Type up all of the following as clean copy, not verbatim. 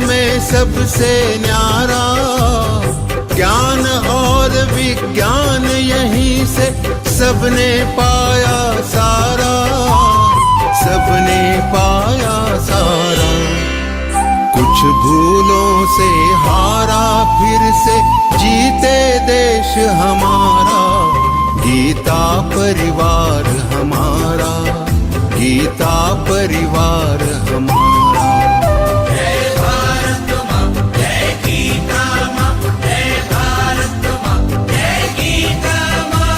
में सबसे न्यारा, ज्ञान और विज्ञान यहीं से सबने पाया सारा, सबने पाया सारा। कुछ भूलों से हारा फिर से जीते देश हमारा, गीता परिवार हमारा, गीता परिवार हमारा। जय भारत माँ, जय गीता माँ, जय भारत माँ, जय गीता माँ।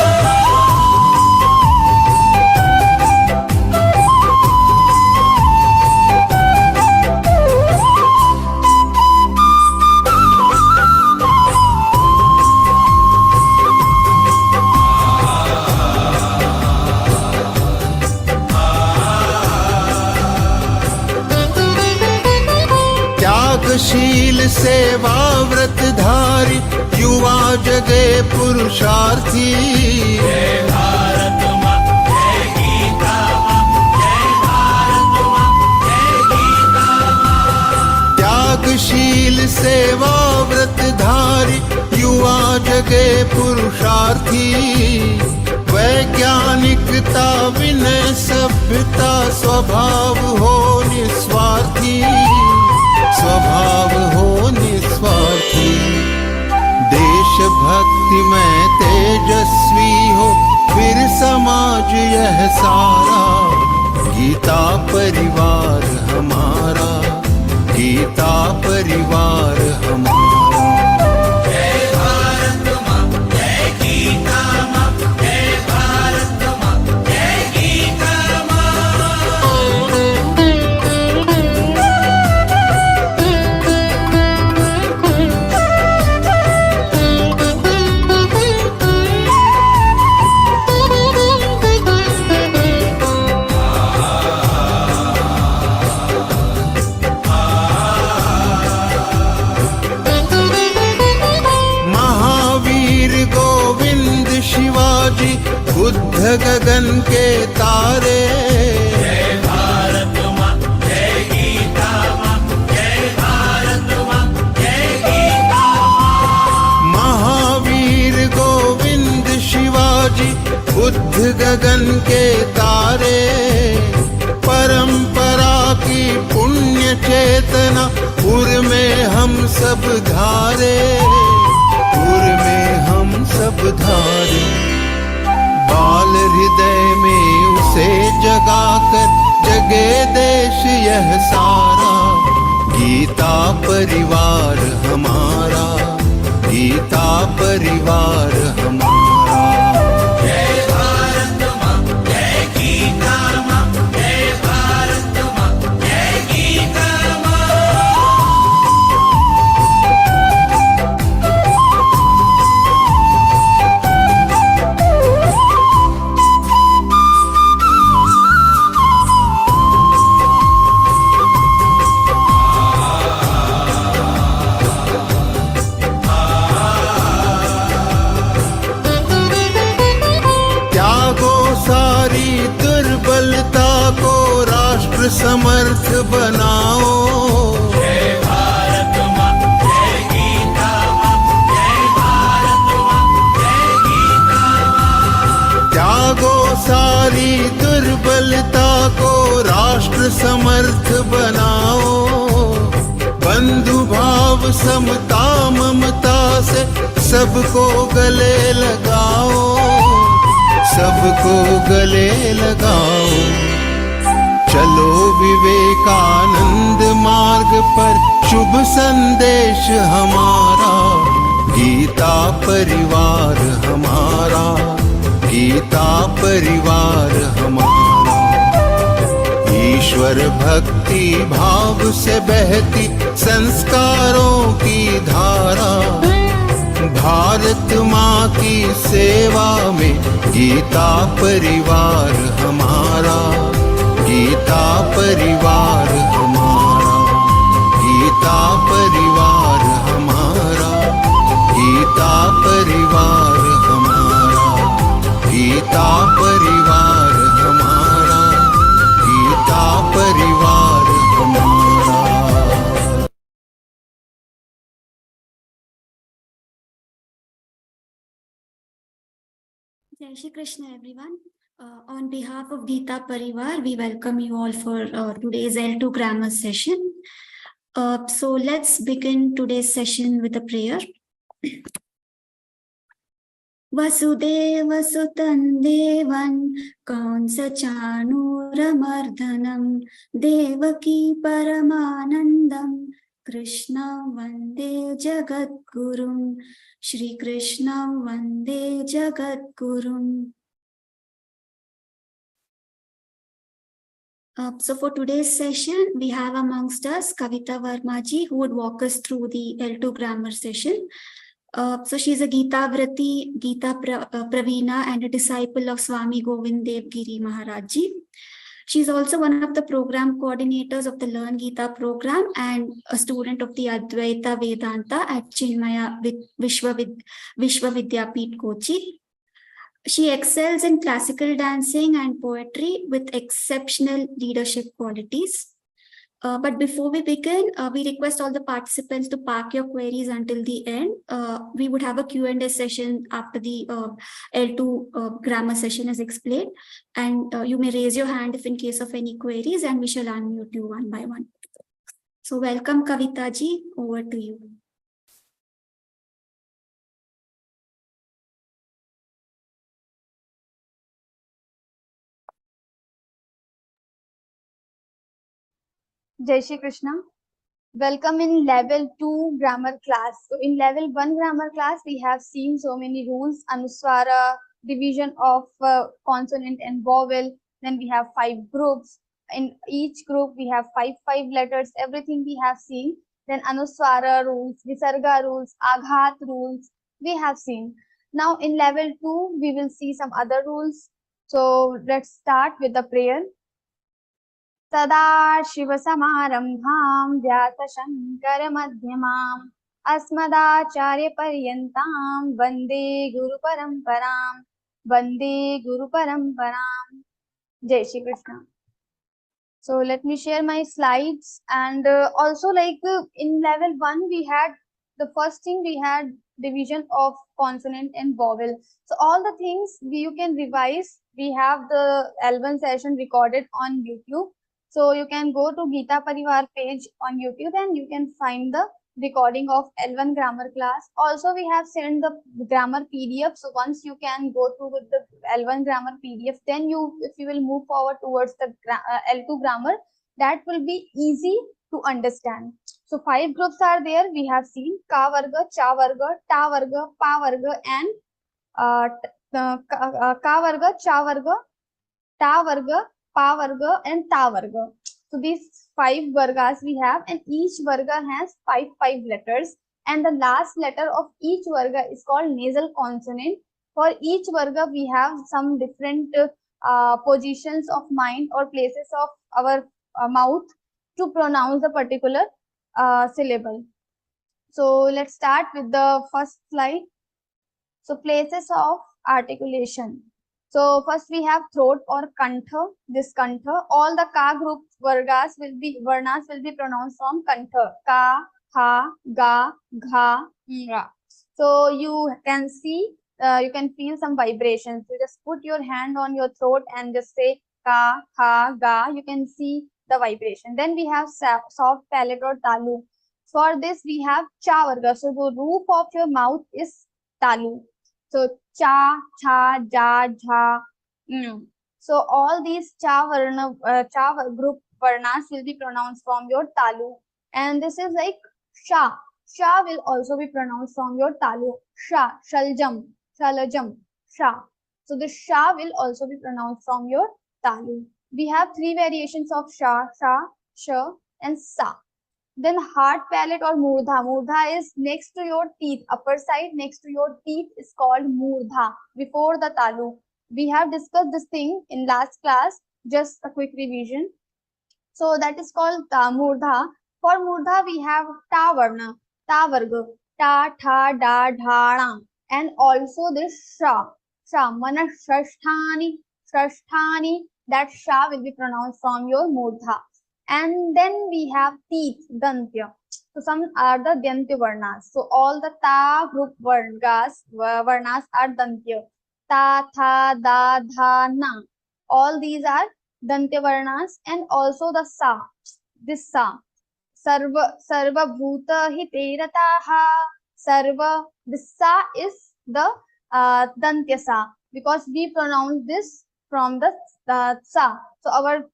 त्यागशील सेवा व्रतधारी युवा जगे पुरुषार्थी, जय भारत माँ, जय गीता माँ, जय भारत माँ, जय गीता माँ। त्यागशील सेवा व्रतधारी युवा जगे पुरुषार्थी, वैज्ञानिकता विनय सभ्यता स्वभाव हो निस्वार्थी, स्वभाव हो निस्वार्थी। देशभक्ति में तेजस्वी हो फिर समाज यह सारा, गीता परिवार हमारा, गीता परिवार हमारा। जय भारत माँ, जय गीता माँ, जय भारत माँ, जय गीता माँ। शिवाजी बुद्ध गगन के तारे, जय भारत माँ, जय गीता माँ, जय भारत माँ, जय गीता माँ। महावीर गोविंद शिवाजी बुद्ध गगन के तारे, परंपरा की पुण्य चेतना उर में हम सब धारे, उर में हम सब धारे। बाल हृदय में उसे जगाकर जगे देश यह सारा, गीता परिवार हमारा, गीता परिवार हमारा। जय भारत माँ, जय गीता माँ, जय भारत माँ, जय गीता माँ। सारी दुर्बलता को राष्ट्र समर्थ बनाओ, जय भारत माँ, जय गीता माँ, जय भारत माँ, जय गीता माँ। त्यागो सारी दुर्बलता को राष्ट्र समर्थ बनाओ, बंधु भाव समता ममता से सबको गले लगाओ, सबको गले लगाओ। चलो विवेकानंद मार्ग पर शुभ संदेश हमारा, गीता परिवार हमारा, गीता परिवार हमारा। ईश्वर भक्ति भाव से बहती संस्कारों की धारा, भारत माँ की सेवा में गीता परिवार हमारा, गीता परिवार हमारा, गीता परिवार हमारा, गीता परिवार हमारा, गीता परिवार हमारा, गीता परिवार हमारा। Jai Shri Krishna, everyone. On behalf of Geeta Parivar, we welcome you all for today's L2 grammar session. So let's begin today's session with a prayer. Vasudev सुतं देवं कंसचाणूरमर्दनं देवकी परमानन्दं कृष्णं वन्दे जगद्गुरुं श्रीकृष्णं वन्दे जगद्गुरुम्. So for today's session, we have amongst us Kavita Verma ji, who would walk us through the L2 grammar session. So she's a Geeta Vrati, Pravina, and a disciple of Swami Govind Dev Giri Maharaj ji. She's also one of the program coordinators of the Learn Geeta program and a student of the Advaita Vedanta at Chinmaya Vishwavidyapeeth Kochi. She excels in classical dancing and poetry with exceptional leadership qualities. But before we begin, we request all the participants to park your queries until the end. We would have a Q&A session after the L2 grammar session is explained. And you may raise your hand if in case of any queries, and we shall unmute you one by one. So welcome, Kavita ji. Over to you. Jai Shri Krishna. Welcome in level 2 grammar class. So in level 1 grammar class, we have seen so many rules, anuswara, division of consonant and vowel. Then we have 5 groups. In each group, we have five letters. Everything we have seen. Then anuswara rules, visarga rules, aghat rules, we have seen. Now in level 2, we will see some other rules. So let's start with the prayer. सदाशिवसमारम्भां व्यासशङ्करमध्यमाम् अस्मदाचार्यपर्यन्तां वन्दे गुरुपरम्परां वन्दे गुरुपरम्परां. Jai Shri Krishna. So let me share my slides, and also in level 1 we had the first thing, we had division of consonant and vowel. So all the things you can revise. We have the L1 session recorded on YouTube. So you can go to Geeta Parivar page on YouTube and you can find the recording of L1 grammar class. Also, we have sent the grammar PDF. So once you can go through with the L1 grammar PDF, then if you will move forward towards the L2 grammar, that will be easy to understand. So 5 groups are there. We have seen Ka Varga, Cha Varga, Ta Varga, Pa Varga, and Ka Varga, Cha Varga, Ta Varga, Pa Varga, and Ta Varga. So these 5 vargas we have, and each varga has five letters, and the last letter of each varga is called nasal consonant. For each varga we have some different positions of mind or places of our mouth to pronounce a particular syllable. So let's start with the first slide. So places of articulation. So first we have throat or kantha. This kantha, all the ka group varnas will be pronounced from kantha. Ka, ha, ga, gha, ra. So you can see, you can feel some vibrations. You just put your hand on your throat and just say ka, ha, ga. You can see the vibration. Then we have soft palate or talu. For this we have cha varga. So the roof of your mouth is talu. So cha, cha, ja, jha. So all these cha group varnas will be pronounced from your talu. And this is like sha. Sha will also be pronounced from your talu. Sha, shaljam, shalajam, sha. So the sha will also be pronounced from your talu. We have 3 variations of sha, sha, sha, and sa. Then hard palate or murdha. Murdha is next to your teeth. Upper side next to your teeth is called murdha. Before the talu. We have discussed this thing in last class. Just a quick revision. So that is called murdha. For murdha we have ta varna, ta varga, ta, tha, da, dha, na. And also this sha. Sha, mana shashthani, shashthani. That sha will be pronounced from your murdha. And then we have teeth, dantya. So some are the dantya varnas. So all the ta group varnas are dantya. ta, tha, da, dha, na. All these are Dantya Varnas, and also the sa, this sa. Sarva bhuta hite rataha. Sarva, this sa is the Dantya sa, because we pronounce this from the sa. So our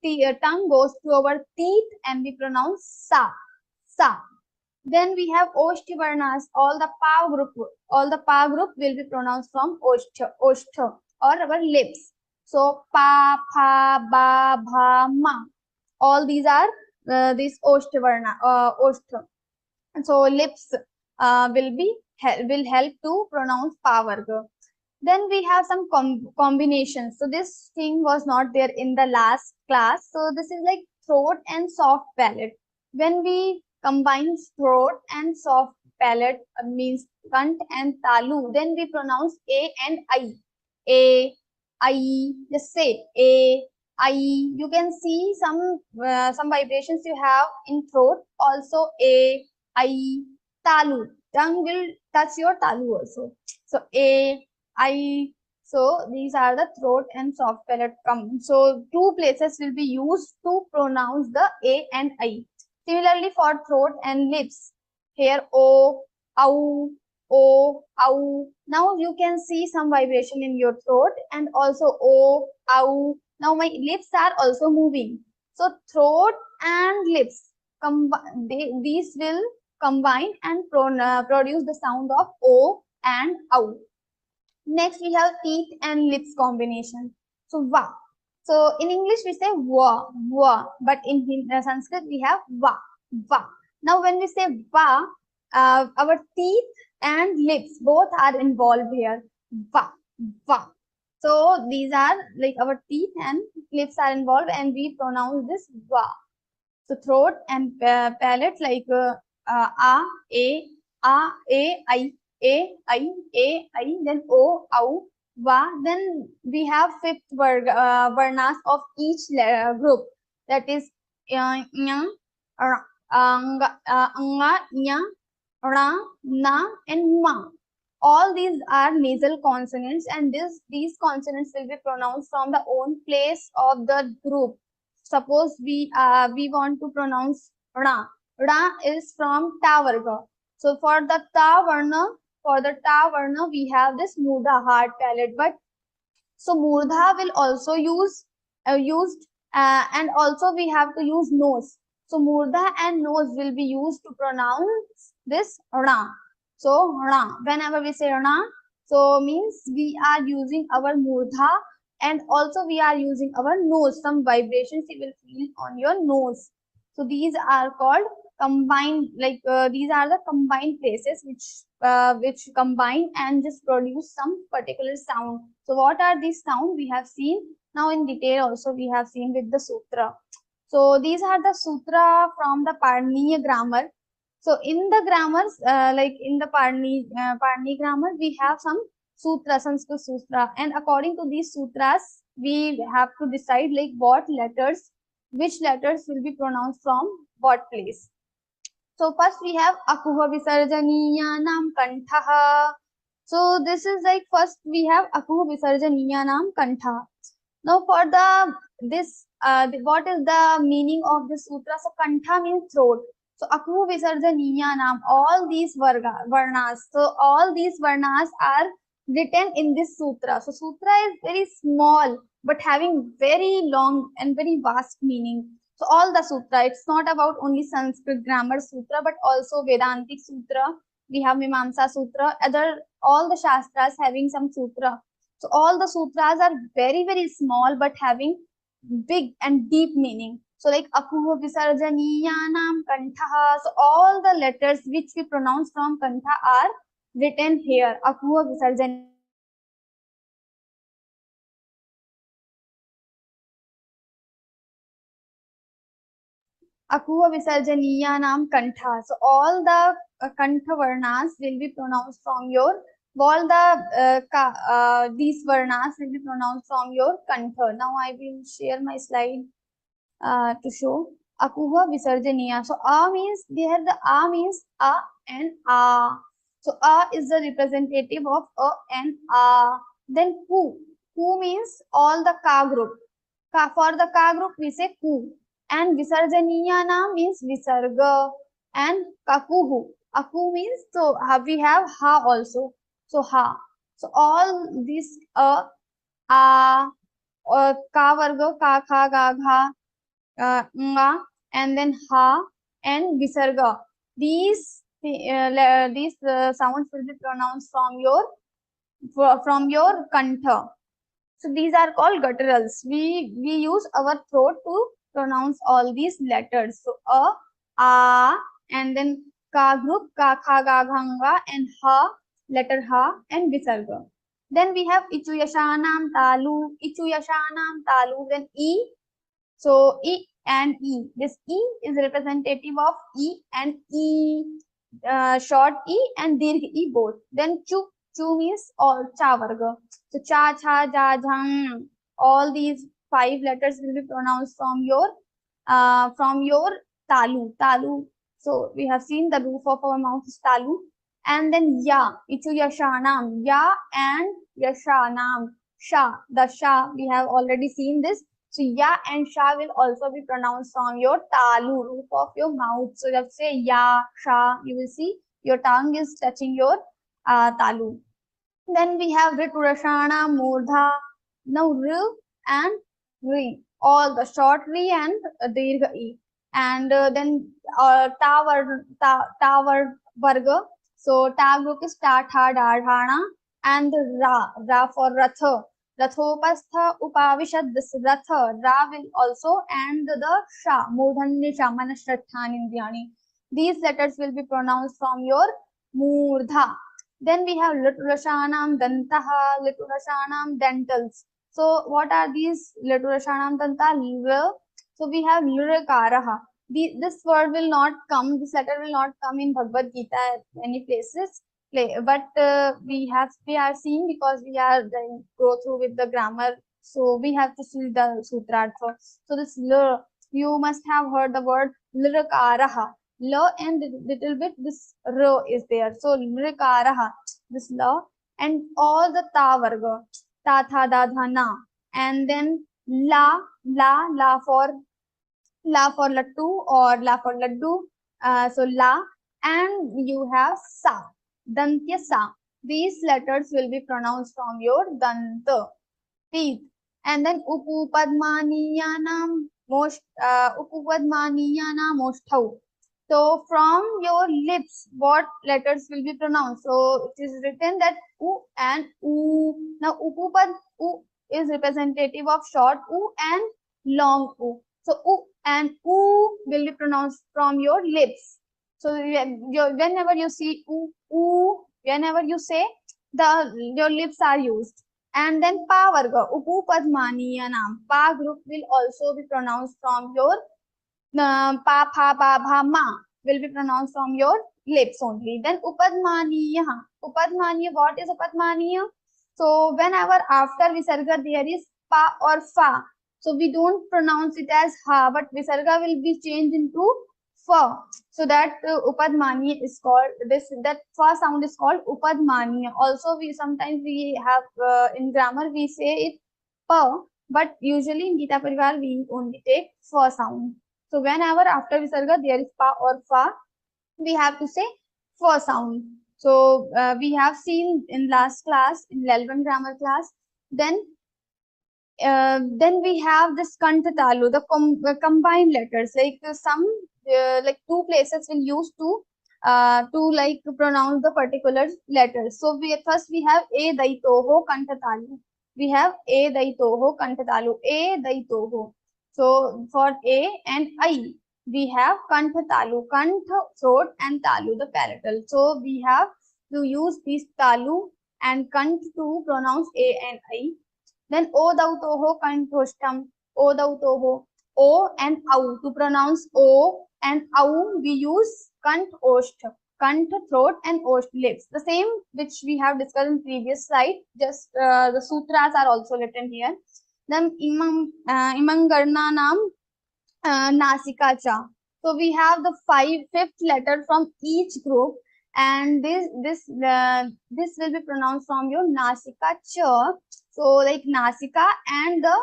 tongue goes to our teeth and we pronounce sa, sa. Then we have Oshthi Varnas, all the pa group will be pronounced from Oshtha, or our lips. So pa, pha, ba, bha, ma. All these are these Oshtha Varna, Oshtha. So lips will help to pronounce pa varga. Then we have some combinations. So this thing was not there in the last class. So this is like throat and soft palate. When we combine throat and soft palate, means kant and talu, then we pronounce a and I. A, I, just say a, I. You can see some vibrations you have in throat. Also a, I, talu. Tongue will touch your talu also. So a, I. So these are the throat and soft palate. So two places will be used to pronounce the a and I. Similarly for throat and lips, here o, au, o, au. Now you can see some vibration in your throat, and also o, au. Now my lips are also moving. So throat and lips, these will combine and produce the sound of o and au. Next, we have teeth and lips combination. So, va. So, in English, we say va, va. But in Sanskrit, we have va, va. Now, when we say va, our teeth and lips both are involved here. Va, va. So, these are like our teeth and lips are involved, and we pronounce this va. So, throat and palate like a, I, then o, au, va. Then we have fifth varnas of each group, that is nya, anga, nya, ra, na, and ma. All these are nasal consonants, and these consonants will be pronounced from the own place of the group. Suppose we want to pronounce ra. Ra is from ta varga. So for the ta varna, we have this murdha, hard palate. But so murdha will also used, and also we have to use nose. So murdha and nose will be used to pronounce this ra. So ra, whenever we say ra, so means we are using our murdha, and also we are using our nose. Some vibrations you will feel on your nose. So these are called combined, like these are the combined places which combine and just produce some particular sound. So what are these sounds we have seen now in detail? Also we have seen with the sutra. So these are the sutra from the Parniya grammar. So in the grammars, like in the Parni grammar, we have some sutra, Sanskrit sutra, and according to these sutras, we have to decide like which letters will be pronounced from what place. So first we have akuha visarjaniyanam kantha. So this is like first we have akuha visarjaniyanam kantha. Now for what is the meaning of this sutra? So kantha means throat. So akuha visarjaniyanam, all these varnas. So all these varnas are written in this sutra. So sutra is very small but having very long and very vast meaning. So all the sutra, it's not about only Sanskrit grammar sutra, but also Vedantic sutra. We have Mimamsa sutra, all the shastras having some sutra. So all the sutras are very, very small, but having big and deep meaning. So like akuha visarjaniyanam kantha. So all the letters which we pronounce from kantha are written here. Akuha visarjaniyanam. Akuha visarjaniyanam kantha. So all the kantha varnas will be pronounced from your, all these varnas will be pronounced from your kantha. Now I will share my slide to show. Akuha visarjaniya. So a means, there the a means a and a. So a is the representative of a and a. Then ku. Ku means all the ka group. For the ka group, we say ku. And visarjaniyana means visarga. And kakuhu. Aku means, so we have ha also. So ha. So all these a, ka varga, ka, kha, ga, gha, nga, and then ha and visarga. These sounds will be pronounced from your kantha. So these are called gutturals. We use our throat to pronounce all these letters. So a, and then ka group, ka, kha, ga, gha, nga, and ha, letter ha, and visarga. Then we have ichu yashanam talu, then e. So e and e. This e is representative of e and e, short e and dirgh e both. Then chu means all cha varga. So cha, cha, ja, jhang. All these 5 letters will be pronounced from your talu. So we have seen the roof of our mouth is talu. And then ya, ichu yashanam, ya and yashanam, sha, the sha, we have already seen this. So ya and sha will also be pronounced from your talu, roof of your mouth. So you have to say ya, sha, you will see your tongue is touching your talu. Then we have riturashana, murdha, now r and ri, all the short ri and dirgha e. And then tower varga. So ta group is ta, tha, da, dhana, and ra for ratha. Rathopastha upavishad, this ratha, ra will also, and the sha, murdhanya sha, manashrathan indiyani. These letters will be pronounced from your murdha. Then we have liturashanam dantaha, liturashanam dentals. So what are these liturashanam danta? So we have lirakaraha. This word will not come, this letter will not come in Bhagavad Gita at many places. But we are seeing, because we are go through with the grammar, so we have to see the sutrartha. So this you must have heard the word lirakaraha. La and little bit this r is there. So lirakaraha, this la, and all the ta varga, ta, tha, da, dha, na, and then la for lattu or la for laddu. So la, and you have sa, dantya sa. These letters will be pronounced from your danta, teeth. And then upupadmaniyanam moshtau. So from your lips, what letters will be pronounced? So it is written that u and u. Now upupad, u is representative of short u and long u. So u and u will be pronounced from your lips. So whenever you see u, whenever you say, your lips are used. And then pa varga, upupadmaniyanam. Pa group will also be pronounced from your pa, pha, ba, bha, ma will be pronounced from your lips only. Then upadmaniya. Upadmaniya, what is upadmaniya? So whenever after visarga there is pa or fa, so we don't pronounce it as ha, but visarga will be changed into fa. So that upadmaniya is called, that fa sound is called upadmaniya. Also we sometimes we have in grammar we say it pa, but usually in Geeta Parivar we only take fa sound. So whenever after visarga there is pa or fa, we have to say fa sound. So we have seen in last class, in L1 grammar class. Then we have this kantatalu, the combined letters. Like some like two places will use to like pronounce the particular letters. So first we have a daitoho kantatalu. We have a daitoho kantatalu. A daitoho. So for a and I, we have kantha talu, kantha throat and talu the palatal. So we have to use these talu and kant to pronounce a and I. Then o dautoho kanthostam, o dautoho, o and au to pronounce o and au we use kant osht, kant throat and osht lips. The same which we have discussed in previous slide. Just the sutras are also written here. Then imangarnanam nasika cha. So we have the fifth letter from each group, and this will be pronounced from your Nasika cha. So like Nasika and the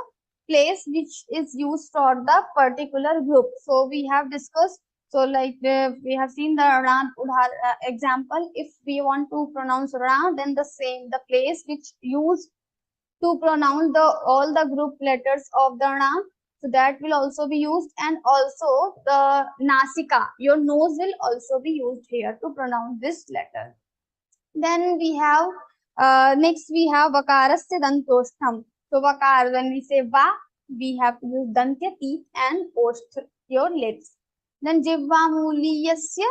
place which is used for the particular group. So we have discussed. So like we have seen the Ran example. If we want to pronounce Ran, then the place which used to pronounce the all the group letters of the na, so that will also be used, and also the nasika, your nose will also be used here to pronounce this letter. Then we have next we have vakarasya dantostham. So vakar, when we say va, we have to use dantya, teeth, and osth, your lips. Then jivva muliyasya,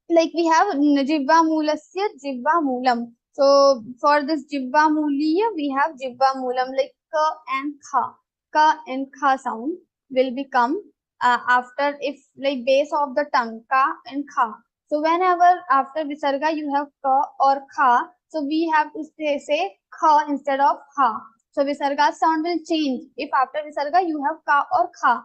like we have jivva mulasya jivva moolam. So for this jivva muliya, we have jivva moolam, like ka and kha. Ka and kha sound will become after, if like base of the tongue, ka and kha. So whenever after visarga you have ka or kha, so we have to say kha instead of ha. So visarga sound will change if after visarga you have ka or kha.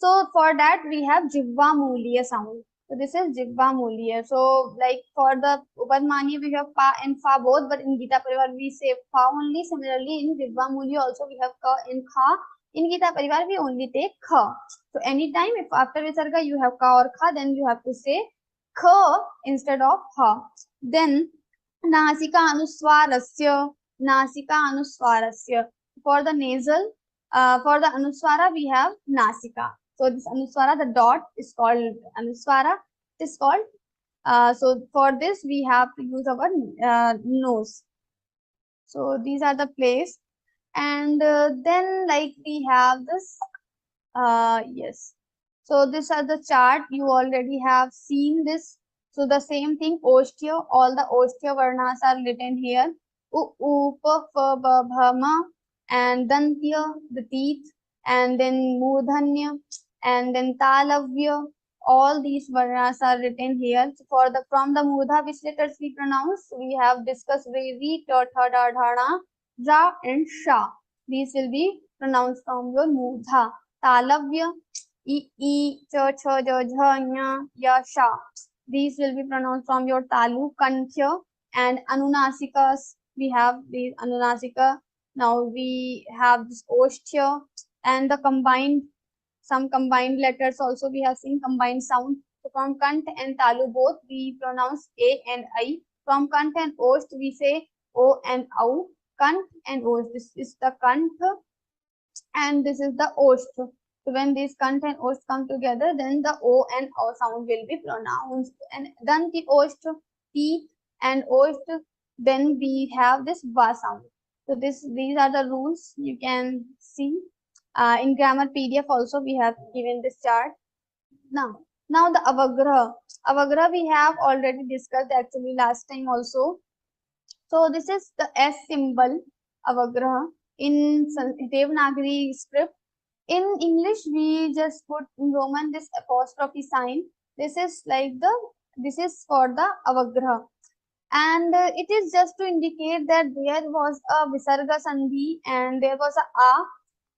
So for that we have jivva muliya sound. So this is Jivva Mulya. So like for the Upadmani we have Pa and Fa both, but in Gita Parivar we say Fa only. Similarly in Jivva Mulya also we have Ka and Kha. In Gita Parivar we only take Kha. So anytime if after Visarga you have Ka or Kha, then you have to say Kha instead of Ha. Then Nasika Anuswarasya. Nasika Anuswarasya. For the nasal, for the Anuswara we have Nasika. So this Anuswara, the dot is called Anuswara. It is called. So for this we have to use our nose. So these are the place, and then like we have this. Yes. So these are the chart. You already have seen this. So the same thing. Oshtya. All the Oshtya varnas are written here. U, pa, fa, ba, bha, ma, and dantya, the teeth, and then mudhanya, and then talavya. All these varnas are written here. So for the from the mudha, which letters we pronounce, we have discussed revi, ta, tha, da, dhana, ja, and sha. These will be pronounced from your mudha. Talavya, e, cha, cha, ja, jha, nya, ya, sha. These will be pronounced from your talu, kanthya, and anunasikas. We have these anunasika. Now we have this oshtya, and the combined, some combined letters also we have seen combined sound. So from kant and talu both we pronounce a and I. From kant and osht we say o and au. Kant and osht. This is the kant and this is the osht. So when these kant and osht come together, then the o and au sound will be pronounced. And then the osht, teeth, and osht, then we have this va sound. So these are the rules you can see. In grammar PDF also we have given this chart. Now the avagraha. Avagraha we have already discussed actually last time also. So this is the S symbol, avagraha, in Devanagari script. In English we just put in Roman this apostrophe sign. This is for the avagraha. And it is just to indicate that there was a visarga sandhi and there was a.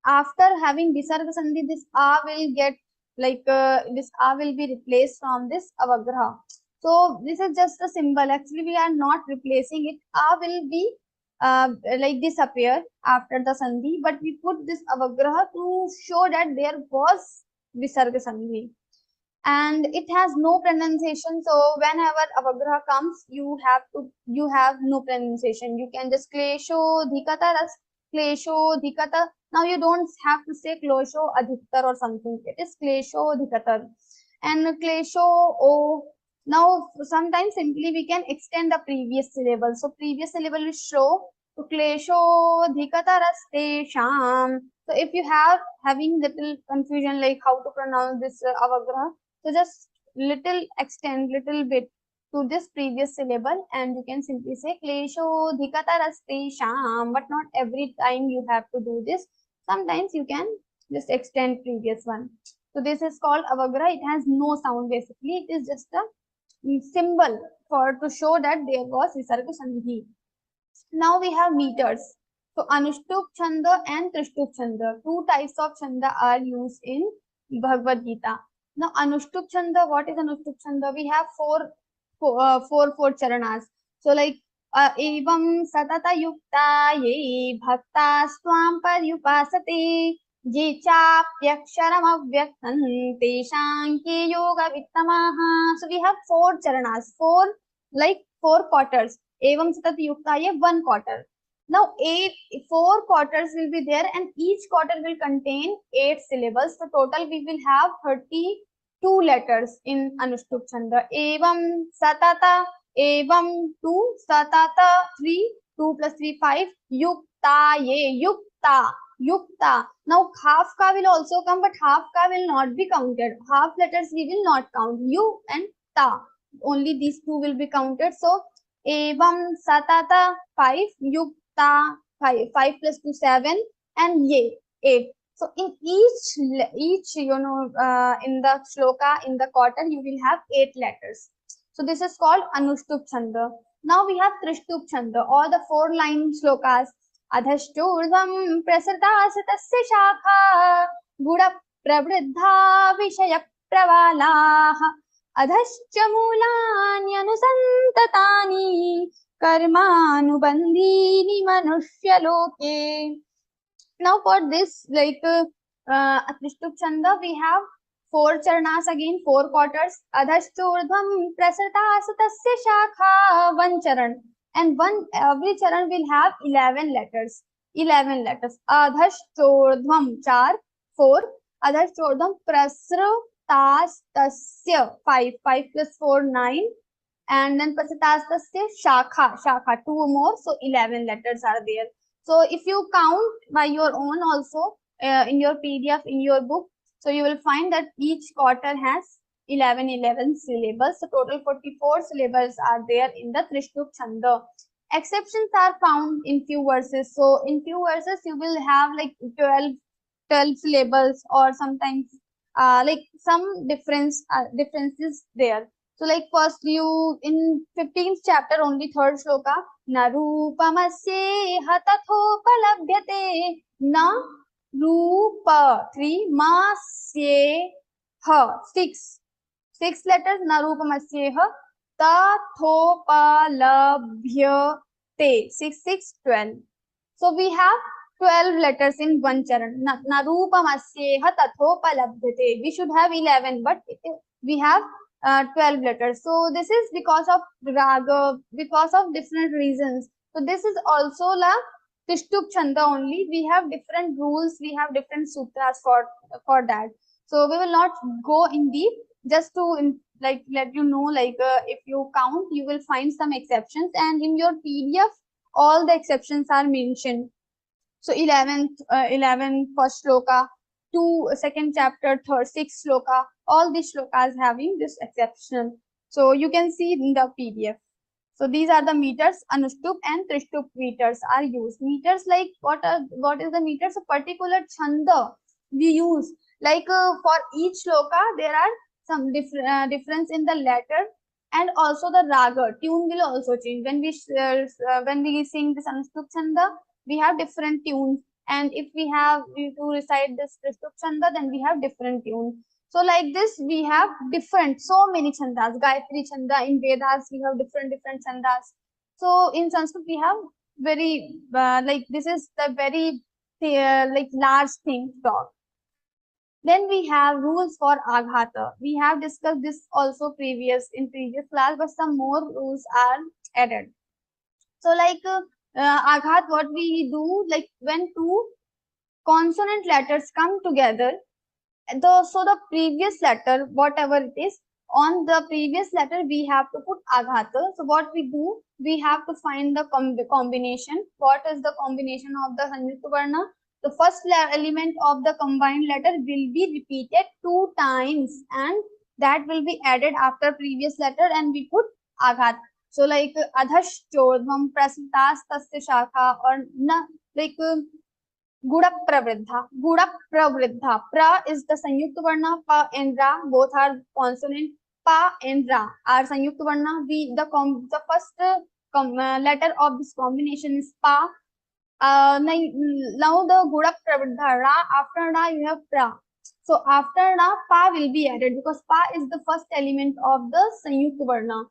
After having visarga sandhi, this a will get this a will be replaced from this avagraha. So this is just a symbol. Actually, we are not replacing it. A will be disappear after the sandhi, but we put this avagraha to show that there was visarga sandhi. And it has no pronunciation. So whenever avagraha comes, you have no pronunciation. You can just klesho dhikata ras, klesho dhikata. Now you don't have to say klosho adhiktar or something. It is klesho dhikatar. And klesho o. Now sometimes simply we can extend the previous syllable. So previous syllable will show to klesho dhikata raste sham. So if you have having little confusion like how to pronounce this avagraha, so just extend little bit to this previous syllable and you can simply say klesho dhikata raste sham, but not every time you have to do this. Sometimes you can just extend previous one. So this is called avagraha. It has no sound basically. It is just a symbol to show that there was visarga sandhi. Now we have meters. So Anushtup Chanda and Trishtup Chanda. Two types of chanda are used in Bhagavad Gita. Now Anushtup Chanda, what is Anushtup Chanda? We have four four charanas. So like evam satata yukta ye bhakta swam paryupasate ye chapyaksharam avyaktam tesham ke yoga vittamaha. So we have four charanas, four quarters. Evam satata yukta ye one quarter. Now four quarters will be there and each quarter will contain 8 syllables. So total we will have 32 letters in Anushtup Chanda. Evam satata, evam two, satata 3, 2 plus 3 5, yukta ye, yukta. Now half ka will also come, but half ka will not be counted. Half letters we will not count. You and ta. Only these two will be counted. So evam satata 5, yukta 5 plus 2 7 and ye 8. So in each in the shloka, in the quarter, you will have 8 letters. So this is called Anushtup Chanda. Now we have Trishtup Chanda, or the 4-line shlokas. Adhashturdham prasartasya shakha gura pravriddha vishaya pravalaha adhascha mulanyanusantatani कर्मानुबंधीनि मनुष्यलोके. Now for this Trishtup Chanda, we have 4 charanas again, 4 quarters. Adhashturdham prasartasya shakha, 1 charan, and every charan will have 11 letters. 11 letters. Adhashturdham 4. Adhashturdham prasartasya 5 plus 4 9. And then prasitastasya shakha 2 more, so 11 letters are there. So if you count by your own also in your PDF, in your book, so you will find that each quarter has 11 syllables. So total 44 syllables are there in the Trishtup Chanda. Exceptions are found in few verses. So in few verses you will have like 12 syllables, or sometimes like some differences there. So like first you in 15th chapter, only 3rd shloka, narupamasye hatathopalabhyate, na rupa 3, masye ha 6 letters, narupamasye ha tathopalabhyate 6 12. So we have 12 letters in one charan. Narupamasye ha tathopalabhyate. We should have 11, but we have 12 letters. So this is because of raga, because of different reasons. So this is also la Trishtup Chanda only. We have different rules, we have different sutras for that. So we will not go in deep, just to let you know, if you count, you will find some exceptions, and in your PDF all the exceptions are mentioned. So 11 first shloka, 2nd chapter, 3rd, 6th shloka, all these shlokas having this exception. So you can see in the PDF. So these are the meters. Anushtup and Trishtup meters are used. Meters, like what is the meters? A particular chanda we use. For each shloka, there are some difference in the letter, and also the raga tune will also change. When we sing this Anushtup Chanda, we have different tunes, and if we have to recite this Trishtup Chanda, then we have different tunes. So like this, we have so many chandas. Gayatri Chanda, in Vedas we have different chandas. So in Sanskrit we have very this is the very large thing to talk. Then we have rules for Aghata. We have discussed this also in previous class, but some more rules are added. So Aghat, what we do, when two consonant letters come together, so the previous letter, whatever it is, on the previous letter we have to put Aghata. So what we do, we have to find the combination. What is the combination of the Sanyukta Varna? The first element of the combined letter will be repeated 2 times, and that will be added after previous letter, and we put Aghat. So adhashturdham prasitastasya shakha, or Guda pravriddha. Pra is the Sanyukta Varna, pa and ra, both are consonant. Pa and ra are Sanyukta Varna. The first letter of this combination is pa. Now the Guda pravriddha, ra, after ra you have pra. So after ra, pa will be added, because pa is the first element of the Sanyukta Varna.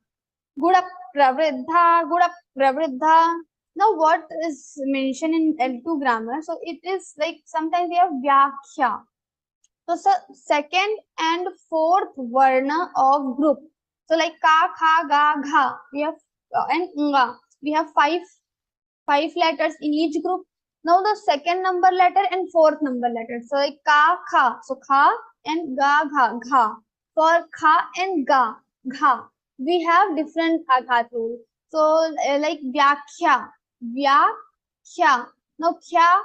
Guda pravriddha, guda pravriddha. Now, what is mentioned in L2 grammar? So, it is like sometimes we have vyakhya. So, second and fourth varna of group. So, like ka, kha, ga, gha. We have and nga. We have five letters in each group. Now, the second number letter and fourth number letter. So, like ka, kha. So, kha and ga, gha, gha. For kha and ga, gha, we have different aghat rule. So, like vyakhya, vyakhya. Now, kya,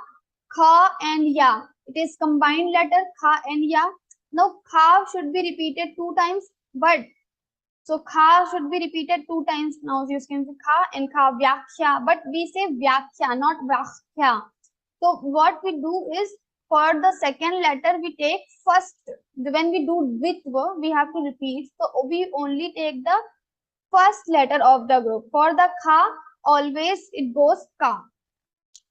kha and ya. It is combined letter kha and ya. Now, kha should be repeated 2 times, but so kha should be repeated 2 times. Now you can say kha and kha vyakhya, but we say vyakhya, not vyakhya. So what we do is for the second letter we take first. When we do dvitva, we have to repeat. So we only take the first letter of the group. For the kha, always it goes ka.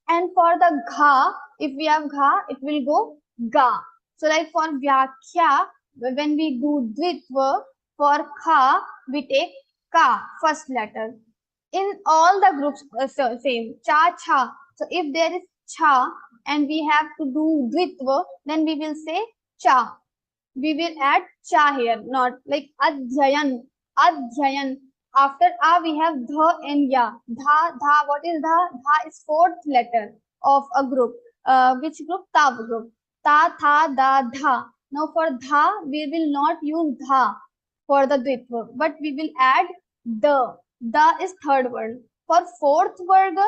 And for the gha, if we have gha, it will go ga. So like for vyakhya, when we do dvitva, for kha, we take ka, first letter. In all the groups, same, cha, cha. So if there is cha and we have to do dvitva, then we will say cha. We will add cha here, not like adhyayan, adhyayan. After a, we have dha and ya. Dha, dha, what is dha? Dha is fourth letter of a group. Which group? Tav group. Ta, tha, da, dha. Now for dha, we will not use dha for the dvitva, but we will add the. Da is third word. For fourth varga,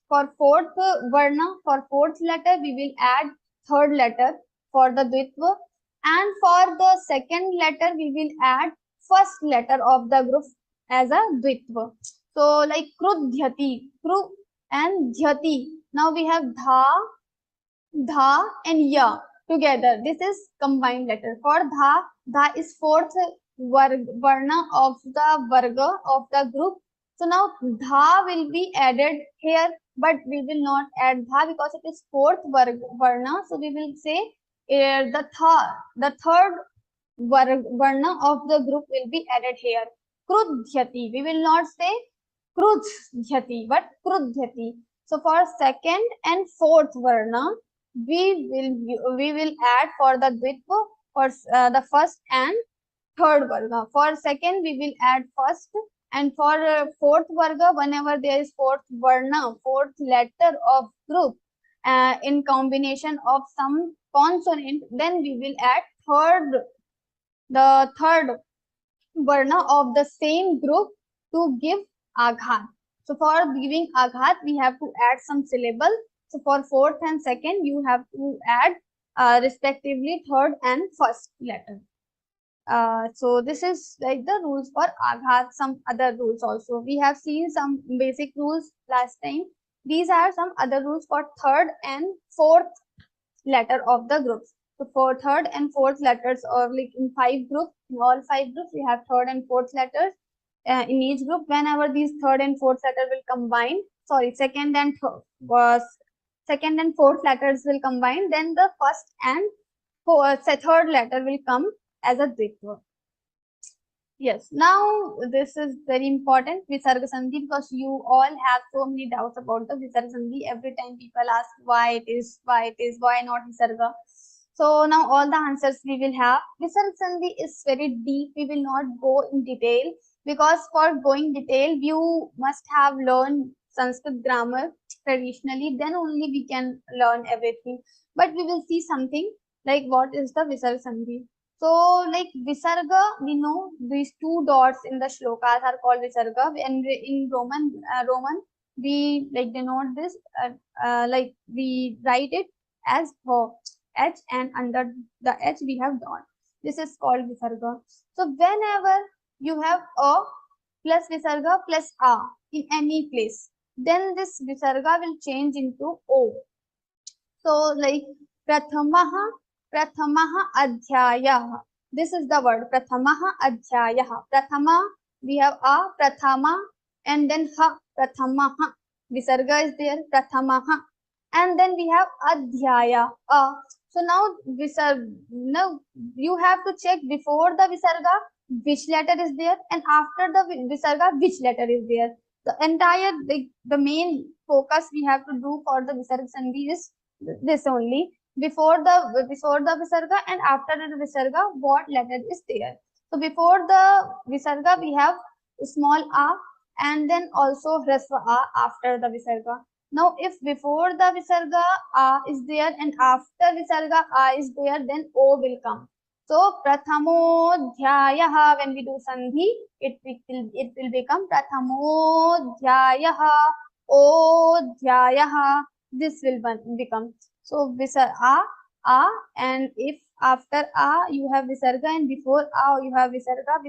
for fourth varna, for fourth letter, we will add third letter for the dvitva. And for the second letter, we will add first letter of the group as a dvitva. So like krudhyati, kru and dhyati. Now we have dha, dha and ya together. This is combined letter. For dha, dha is fourth varna of the varga of the group. So now dha will be added here, but we will not add dha because it is fourth varna. So we will say the third varna of the group will be added here. Krudhyati. We will not say krudhyati, but krudhyati. So for second and fourth varna, we will add for the dvitva for the first and third varga. For second, we will add first, and for fourth varga, whenever there is fourth varna, fourth letter of group in combination of some consonant, then we will add the third varna of the same group to give aghat. So for giving aghat, we have to add some syllable. So for fourth and second, you have to add respectively third and first letter. So this is like the rules for aghat. Some other rules also. We have seen some basic rules last time. These are some other rules for third and fourth letter of the groups. So for third and fourth letters, or like in 5 groups, in all 5 groups, we have third and fourth letters in each group. Whenever these third and fourth letter will combine, sorry, second and fourth letters will combine, then the first and third letter will come as a dvitva. Yes, now this is very important, Visarga Sandhi, because you all have so many doubts about the Visarga Sandhi. Every time people ask why not Visarga. So now all the answers we will have. Visarga Sandhi is very deep. We will not go in detail because for going detail, you must have learned Sanskrit grammar traditionally. Then only we can learn everything. But we will see something like what is the Visarga Sandhi. So like Visarga, we know these 2 dots in the shlokas are called Visarga, and in Roman we like denote this like we write it as H, and under the H we have dot. This is called Visarga. So whenever you have a plus Visarga plus a in any place, then this Visarga will change into O. So like Prathamaha adhyayah. This is the word Prathamaha adhyayah. Prathama, we have a Prathama, and then ha Prathamaha. Visarga is there, Prathamaha. And then we have adhyaya. So now you have to check before the Visarga which letter is there, and after the visarga which letter is there. The entire the main focus we have to do for the visarga sandhi is this only. Before the visarga and after the visarga, what letter is there. So before the visarga we have small a, and then also hrasva a after the visarga. Now if before the visarga a is there and after visarga a is there, then o will come. So prathamodhyayah, when we do sandhi, it will become prathamodhyayah, odhyayah. This will become. So a, and if after a you have visarga and before a you have visarga,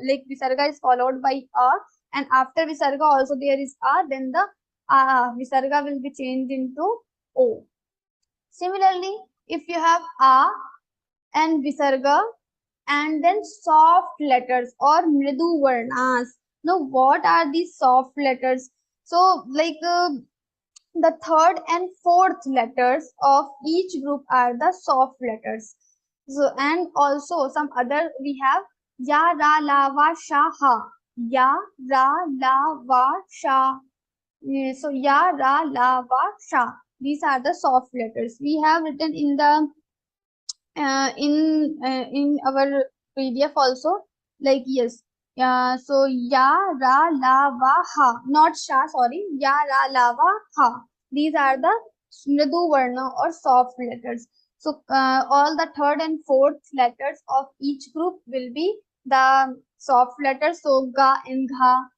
like visarga is followed by a, and after visarga also there is a, then the visarga will be changed into o. Similarly, if you have a and visarga and then soft letters or mridu varnas. Now, what are these soft letters? So, like the third and fourth letters of each group are the soft letters. So, and also some other we have ya, ra, la, va, sha, ha. Ya, ra, la, va, sha. So, ya, ra, la, va, sha. These are the soft letters. We have written in the in our PDF also, like yes. So ya, ra, la, va, ha, not sha, sorry, ya, ra, la, va, ha. These are the mridu varna or soft letters. So all the third and fourth letters of each group will be the soft letters. So ga and gha,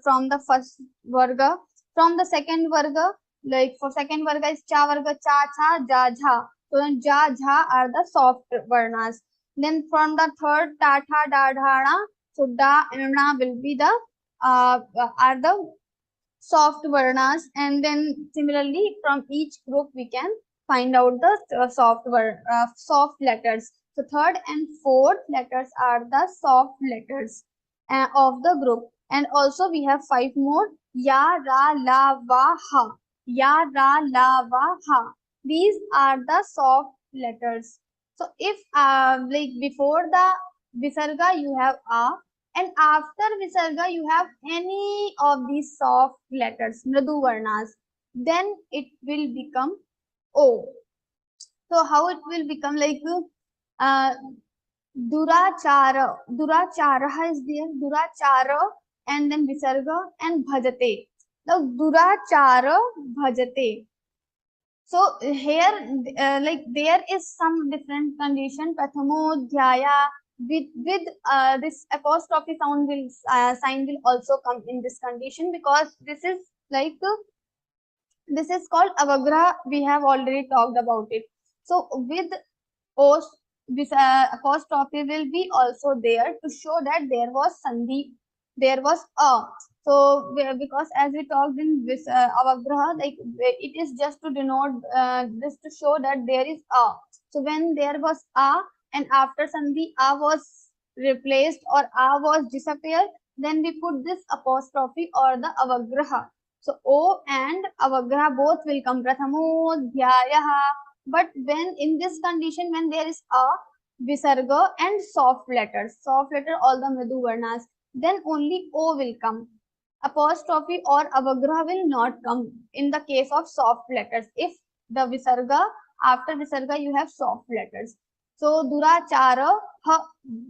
from the first varga. From the second varga, like for second varga is cha varga, cha, cha, ja, jha. So then ja, jha are the soft varnas. Then from the third ta, tha, da, dha, na, so da and na will be the are the soft varnas. And then similarly from each group we can find out the soft letters. So third and fourth letters are the soft letters of the group. And also we have 5 more: ya, ra, la, va, ha. Ya, ra, la, va, ha. These are the soft letters. So if like before the visarga you have a, and after visarga you have any of these soft letters, mridu varnas, then it will become o. So how it will become, like uh, durachara is there, durachara, and then visarga and bhajate. Now durachara bhajate. So here, like there is some different condition. Prathamodhyaya with this apostrophe sound will sign will also come in this condition, because this is like this is called avagraha. We have already talked about it. So with os, this apostrophe will be also there to show that there was sandhi, there was a. So because as we talked in this avagraha, like it is just to denote this, to show that there is a. So when there was a and after sandhi a was replaced or a was disappeared, then we put this apostrophe or the avagraha. So o and avagraha both will come. Prathamodhyayah. But when in this condition, when there is a visarga and soft letter, all the mridu varnas, then only o will come. Apostrophe or avagraha will not come in the case of soft letters. If the visarga, after visarga you have soft letters. So durachara, ha,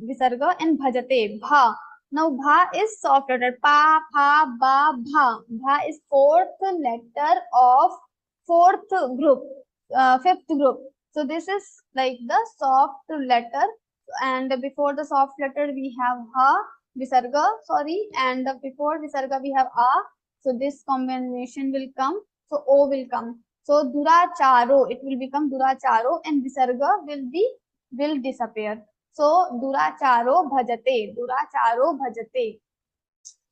visarga, and bhajate, bha. Now bha is soft letter. Pa, pha, ba, bha. Bha is fourth letter of fourth group, fifth group. So this is like the soft letter, and before the soft letter we have ha, visarga, sorry, and before visarga we have a. So this combination will come. So o will come. So duracharo, it will become duracharo, and visarga will disappear. So duracharo bhajate, duracharo bhajate.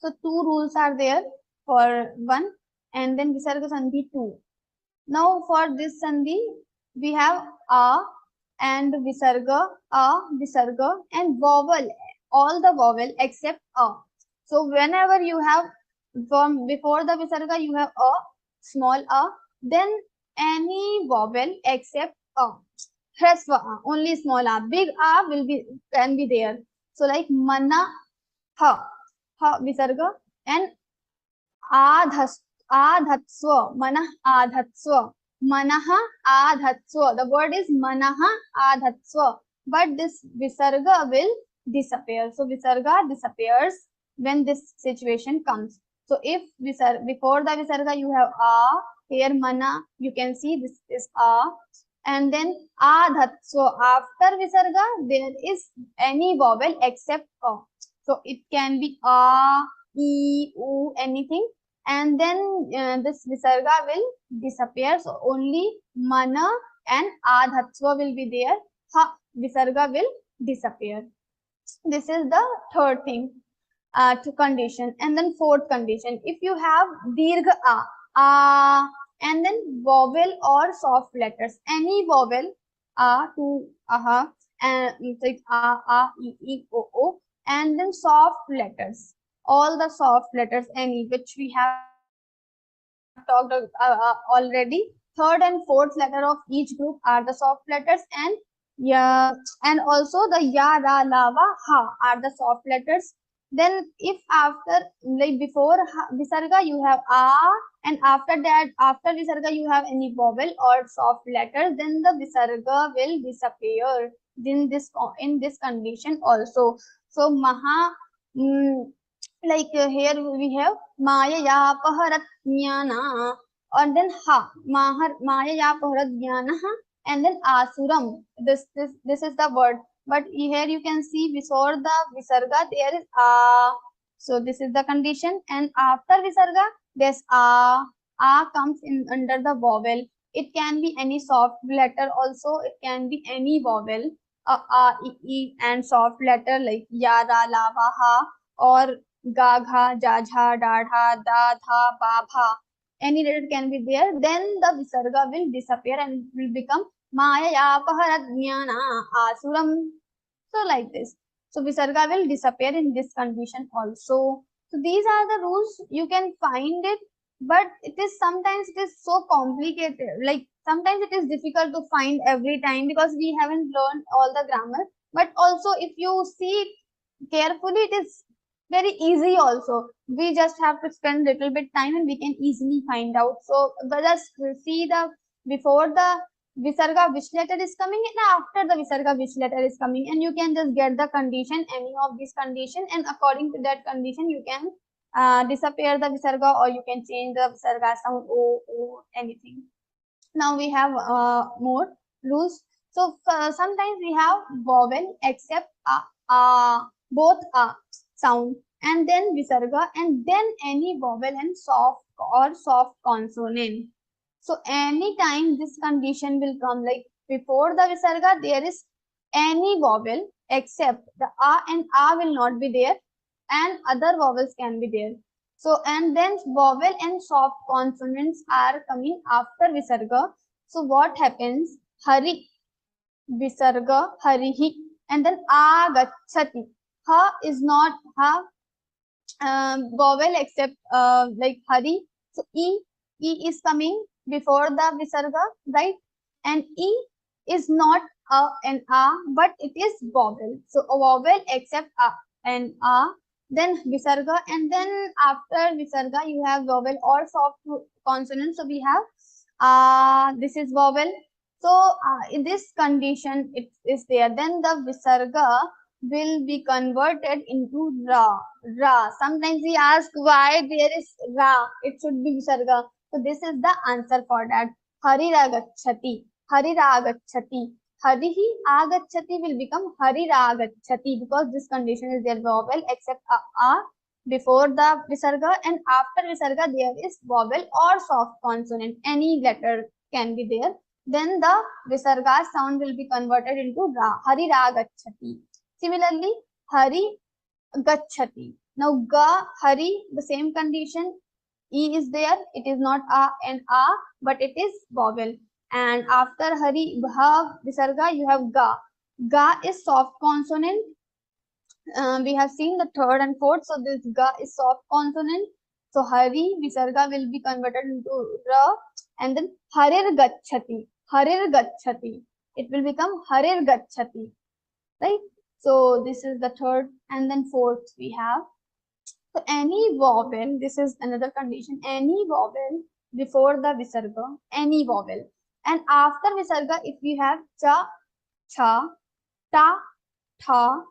So 2 rules are there for 1, and then visarga sandhi 2. Now for this sandhi we have a and visarga, and vowel, all the vowel except a. So whenever you have from before the visarga you have a, small a, then any vowel except a. Hrasva a, only small a, big a can be there. So like mana, ha, visarga, and adhas, adhatsva, manah adhatsva, manaha adhatsva. The word is manaha adhatsva, but this visarga will disappear. So visarga disappears when this situation comes. So if before the visarga you have a, here mana, you can see this is a, and then adhat. So after visarga there is any vowel except a. So it can be a, e, u, anything, and then this visarga will disappear. So only mana and adhatsva will be there. Ha, visarga will disappear. This is the third thing to condition. And then fourth condition, if you have dirgha a, and then vowel or soft letters, any vowel, a to aha, and like a, e, o, and then soft letters, all the soft letters, any which we have talked already. Third and fourth letter of each group are the soft letters, and yeah, and also the ya, ra, la, va, ha are the soft letters. Then if after, like before visarga you have a, and after that, after visarga you have any vowel or soft letters, then the visarga will disappear in this condition also. So maha, like here we have maya ya paharat jnana, and then ha, maya ya paharat jnana, and then asuram. This is the word. But here you can see before the visarga there is a. So this is the condition, and after visarga there's a. A comes in under the vowel. It can be any soft letter also. It can be any vowel. A, e, and soft letter like ya, ra, la, va, ha, or ga, gha, ja, jha, da, dha, da, dha, ba, bha. Any letter can be there. Then the visarga will disappear and will become maya paharat jnana asuram. So like this. So visarga will disappear in this condition also. So these are the rules. You can find it, but it is sometimes it is so complicated. Like sometimes it is difficult to find every time because we haven't learned all the grammar. But also if you see it carefully, it is very easy also. We just have to spend little bit time and we can easily find out. So just see the before the visarga which letter is coming, and after the visarga which letter is coming, and you can just get the condition, any of these condition, and according to that condition you can disappear the visarga, or you can change the visarga sound, o, anything. Now we have more rules. So sometimes we have vowel except both sound, and then visarga, and then any vowel and soft or soft consonant. So anytime this condition will come, like before the visarga there is any vowel except the a, and a will not be there, and other vowels can be there. So and then vowel and soft consonants are coming after visarga. So what happens? Hari, visarga, harihi, and then agachati. Ha is not ha vowel except like hari. So e is coming before the visarga, right? And e is not a and a, but it is vowel. So a vowel except a and a, then visarga, and then after visarga you have vowel or soft consonant. So we have this is vowel. So in this condition it is there. Then the visarga will be converted into ra. Ra. Sometimes we ask why there is ra. It should be visarga. So this is the answer for that. Hariragachati. Hariragachati. Harihi agachati will become hariragachati because this condition is there, vowel except a before the visarga, and after visarga there is vowel or soft consonant. Any letter can be there. Then the visarga sound will be converted into ra. Hariragachati. Similarly, hari gachati. Now ga, hari, the same condition. E is there. It is not a and a, but it is vowel. And after hari, bha, visarga, you have ga. Ga is soft consonant. We have seen the third and fourth. So this ga is soft consonant. So hari, visarga will be converted into ra. And then harir gachati. Harir gachati. It will become harir gachati. Right? So this is the third, and then fourth we have. So any vowel, this is another condition, any vowel before the visarga, any vowel. And after visarga, if we have cha, cha, ta, tha,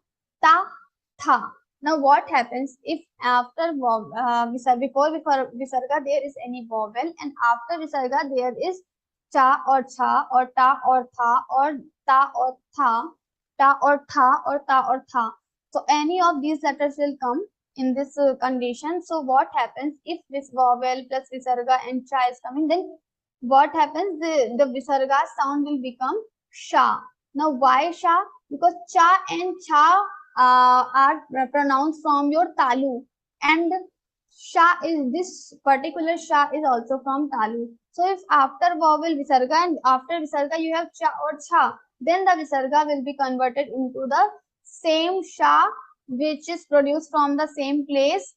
ta, tha. Now what happens if after before visarga there is any vowel, and after visarga there is cha or cha or ta or tha or ta or tha, ta or tha or ta or tha. So any of these letters will come in this condition. So what happens if this vowel plus visarga and cha is coming, then what happens, the visarga sound will become sha. Now why sha? Because cha and cha are pronounced from your talu, and sha is, this particular sha is also from talu. So if after vowel visarga and after visarga you have cha or cha, then the visarga will be converted into the same sha which is produced from the same place,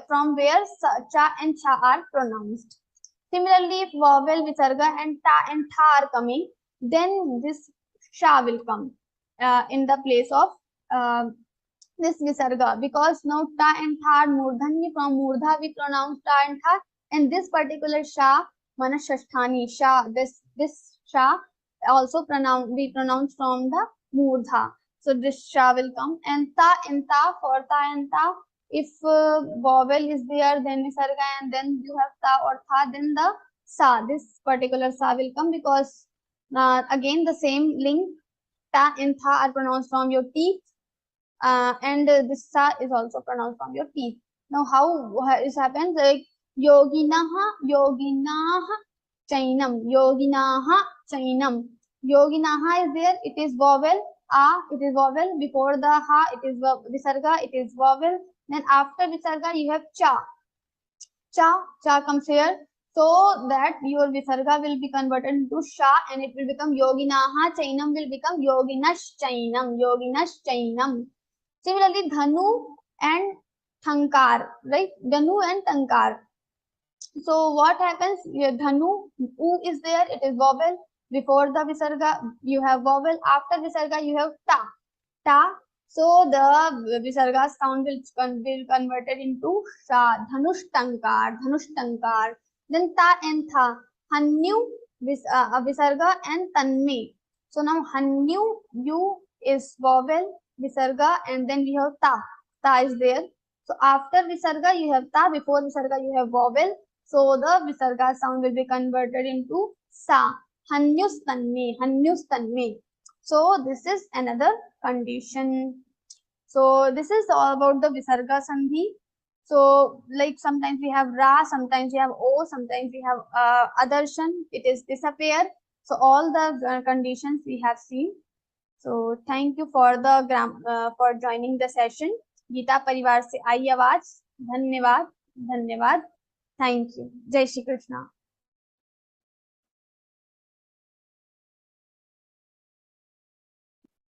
from where cha and cha are pronounced. Similarly, if vowel, visarga and tha are coming, then this sha will come in the place of this visarga, because now ta and tha are murdhani. From murdha we pronounce ta and tha, and this particular sha, manashasthani sha, this sha also we pronounce from the murdha. So this sha will come, and ta and ta, for ta and ta, if vowel is there, then visarga, and then you have ta or tha, then the sa, this particular sa will come, because again the same link, ta and tha are pronounced from your teeth, and this sa is also pronounced from your teeth. Now how this happens, like yoginaha, yoginaha chainam, yoginaha chainam. Yoginaha is there, it is vowel, it is vowel, before the ha it is visarga, it is vowel, then after visarga you have cha. Cha comes here, so that your visarga will be converted into sha, and it will become yoginaha chainam, will become yoginash chainam, yoginash chainam. Similarly, dhanu and thankar, right? Dhanu and thankar. So what happens? Your dhanu, u is there, it is vowel. Before the visarga you have vowel, after visarga you have ta. So the visarga sound will converted into sha, dhanush tankar. Then ta and tha, hanyu visarga and tanme. So now hanyu, you is vowel, visarga, and then we have ta is there. So after visarga you have ta, before visarga you have vowel. So the visarga sound will be converted into sa, hanyus tanme. So this is another condition. So this is all about the visarga sandhi. So like sometimes we have ra, sometimes we have o, sometimes we have adarshan, it is disappear. So all the conditions we have seen. So thank you for the for joining the session. Gita परिवार से आई आवाज, धन्यवाद. Thank you. Jai Shri Krishna.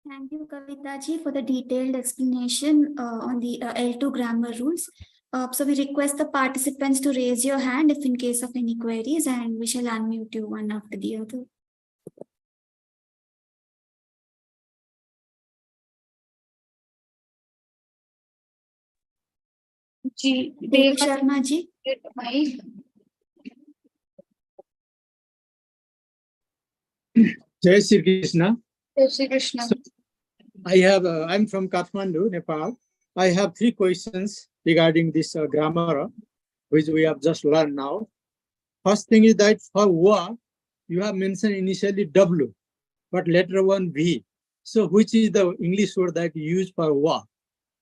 Thank you, Kavita ji, for the detailed explanation on the L2 grammar rules. So we request the participants to raise your hand if in case of any queries, and we shall unmute you one after the other. Dev Sharma ji. Jai Shri Krishna. Jai Shri Krishna. So, I'm from Kathmandu, Nepal. I have 3 questions regarding this grammar, which we have just learned now. First thing is that for wa, you have mentioned initially W, but later on V. So which is the English word that you use for wa?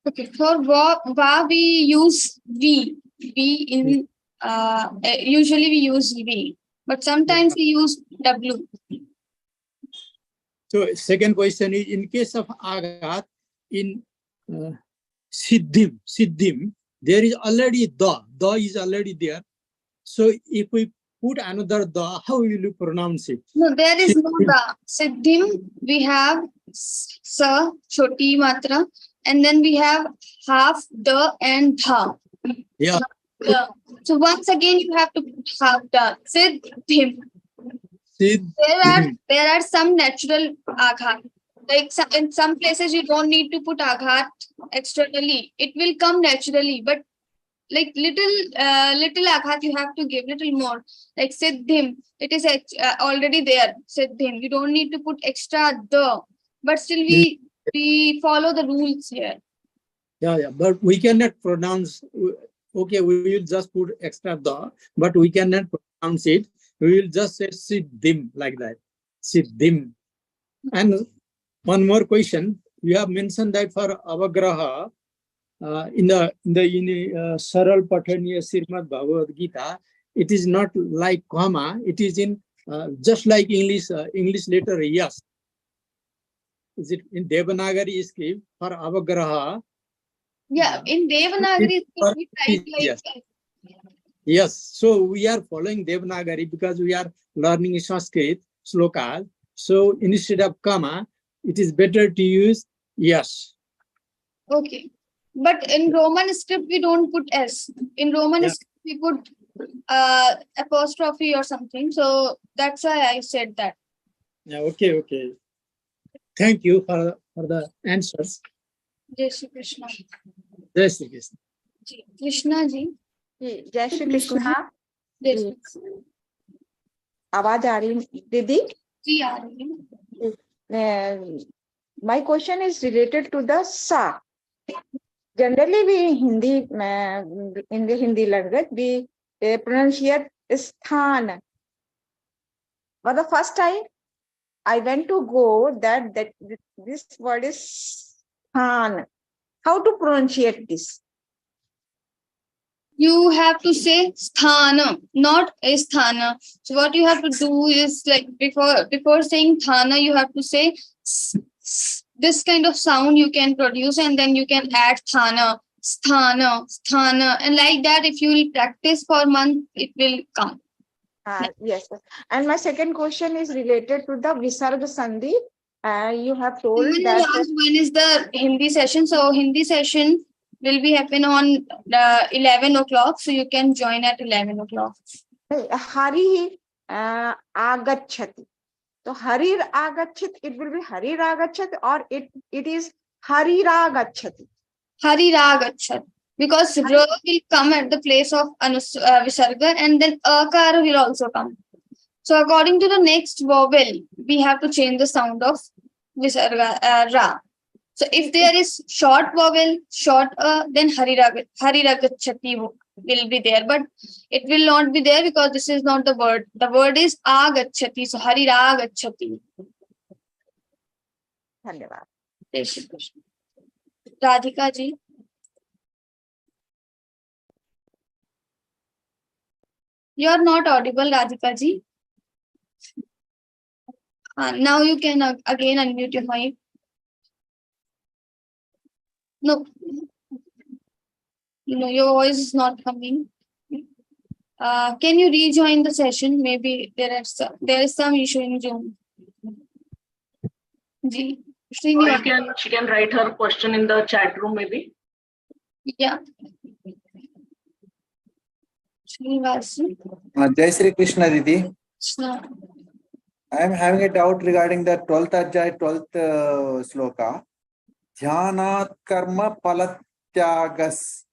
Okay, for va we use V. V in usually we use V, but sometimes we use W. So second question is, in case of agat, in siddhim, there is already da is already there. So if we put another da, how will you pronounce it? No, there is no da. Siddhim, we have sa, choti matra, and then we have half da and tha. Yeah. So once again you have to have da. Siddhim. Siddhim. There are some natural aghat. Like in some places you don't need to put aghat externally. It will come naturally, but like little aghat you have to give little more. Like siddhim, it is already there. Siddhim, you don't need to put extra the. But still we follow the rules here. Yeah, but we cannot pronounce. Okay, we will just put extra the, but we cannot pronounce it. We will just say siddhim like that. Siddhim. And one more question. You have mentioned that for avagraha, in Saral Pathaniya Srimad Bhagavad Gita, it is not like comma. It is in just like English letter yes. Is it in Devanagari script for avagraha? Yeah, in Devanagari we write like Yes. Yes, so we are following Devanagari because we are learning Sanskrit slokas. So instead of comma, it is better to use yes. Okay. But in Roman script, we don't put S. In Roman Yeah. script, we put apostrophe or something. So that's why I said that. Yeah, okay. Thank you for the answers. Jai Shri Krishna. Jai Shri Krishna. Ji. Krishna ji. जी, जय Shri Please go Krishna. Jai ji, Shri- आवाज आ रही है दीदी? जी आ रही है। My question is related to the sa. Generally, we in the Hindi language, we pronunciate sthan. For the first time, I went to go that this word is sthan. How to pronunciate this? You have to say sthana, not asthana. So what you have to do is like before saying thana, you have to say this kind of sound you can produce, and then you can add thana, sthana, and like that. If you will practice for a month, it will come. Yes. And my second question is related to the Visarga Sandhi. You have told When that. when is the Hindi session? So Hindi session will be happen on 11 o'clock. So you can join at 11 o'clock. Hari agachati. So harir agachit, it will be harir agachati, or it is harira agachati. Harira Gachat. Because Ra will come at the place of Visarga, and then Akara will also come. So according to the next vowel, we have to change the sound of Visarga, Ra. So if there is short vowel, short then Harira Gachati will be there. But it will not be there because this is not the word. The word is Agachati. So Harira Gachati. Dhanyavad. Jai Shri Krishna. Radhika ji. You are not audible, Radhika ji. Now you can again unmute your mic. No, your voice is not coming. Can you rejoin the session? Maybe there is some issue in Zoom. Ji, She can write her question in the chat room maybe. Yeah. Srinivas. Jai Shri Krishna Didi. Krishna. I am having a doubt regarding the 12th Ajay, 12th sloka. Dhyanat karma palatyagas.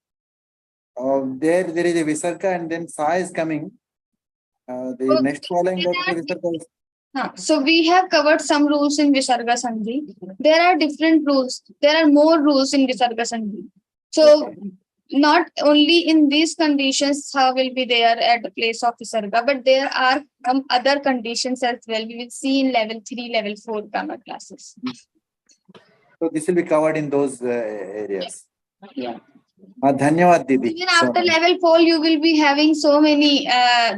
There is a visarga and then sa is coming. The next following letter visarga is. So we have covered some rules in Visarga Sandhi. There are different rules. There are more rules in Visarga Sandhi. So not only in these conditions how will be there at the place of Visarga, but there are some other conditions as well. We will see in level 3, level 4 grammar classes. So this will be covered in those areas. Yeah. Dhanyavad Didi. Even after level 4, you will be having so many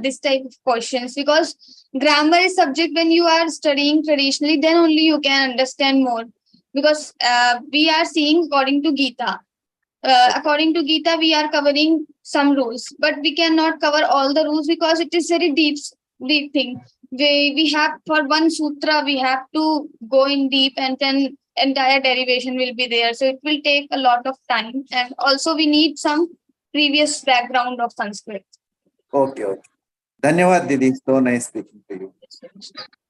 this type of questions, because grammar is subject when you are studying traditionally, then only you can understand more. Because we are seeing according to Geeta. According to Geeta, we are covering some rules, but we cannot cover all the rules because it is very deep thing. We have for one sutra, we have to go in deep, and then entire derivation will be there. So it will take a lot of time, and also we need some previous background of Sanskrit. Okay. Dhanyavad Didi. So nice speaking to you.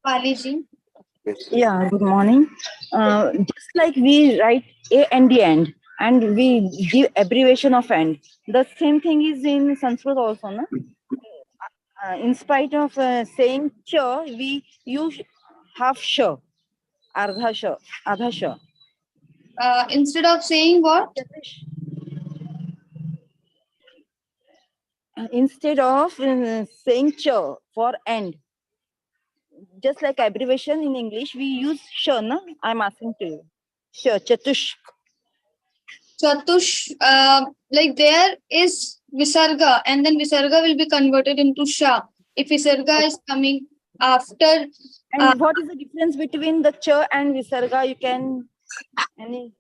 Pali ji. Yeah, good morning. Just like we write a and the end, and we give abbreviation of end. The same thing is in Sanskrit also, no? In spite of saying cha, we use half sha, ardha sha, adha sha. Instead of saying what? Instead of saying cha for end, just like abbreviation in English, we use sha, no? I'm asking to you. Sha, chatush. Chatush, like there is Visarga, and then Visarga will be converted into Sha. If Visarga is coming after, And what is the difference between the cha and visarga? You can any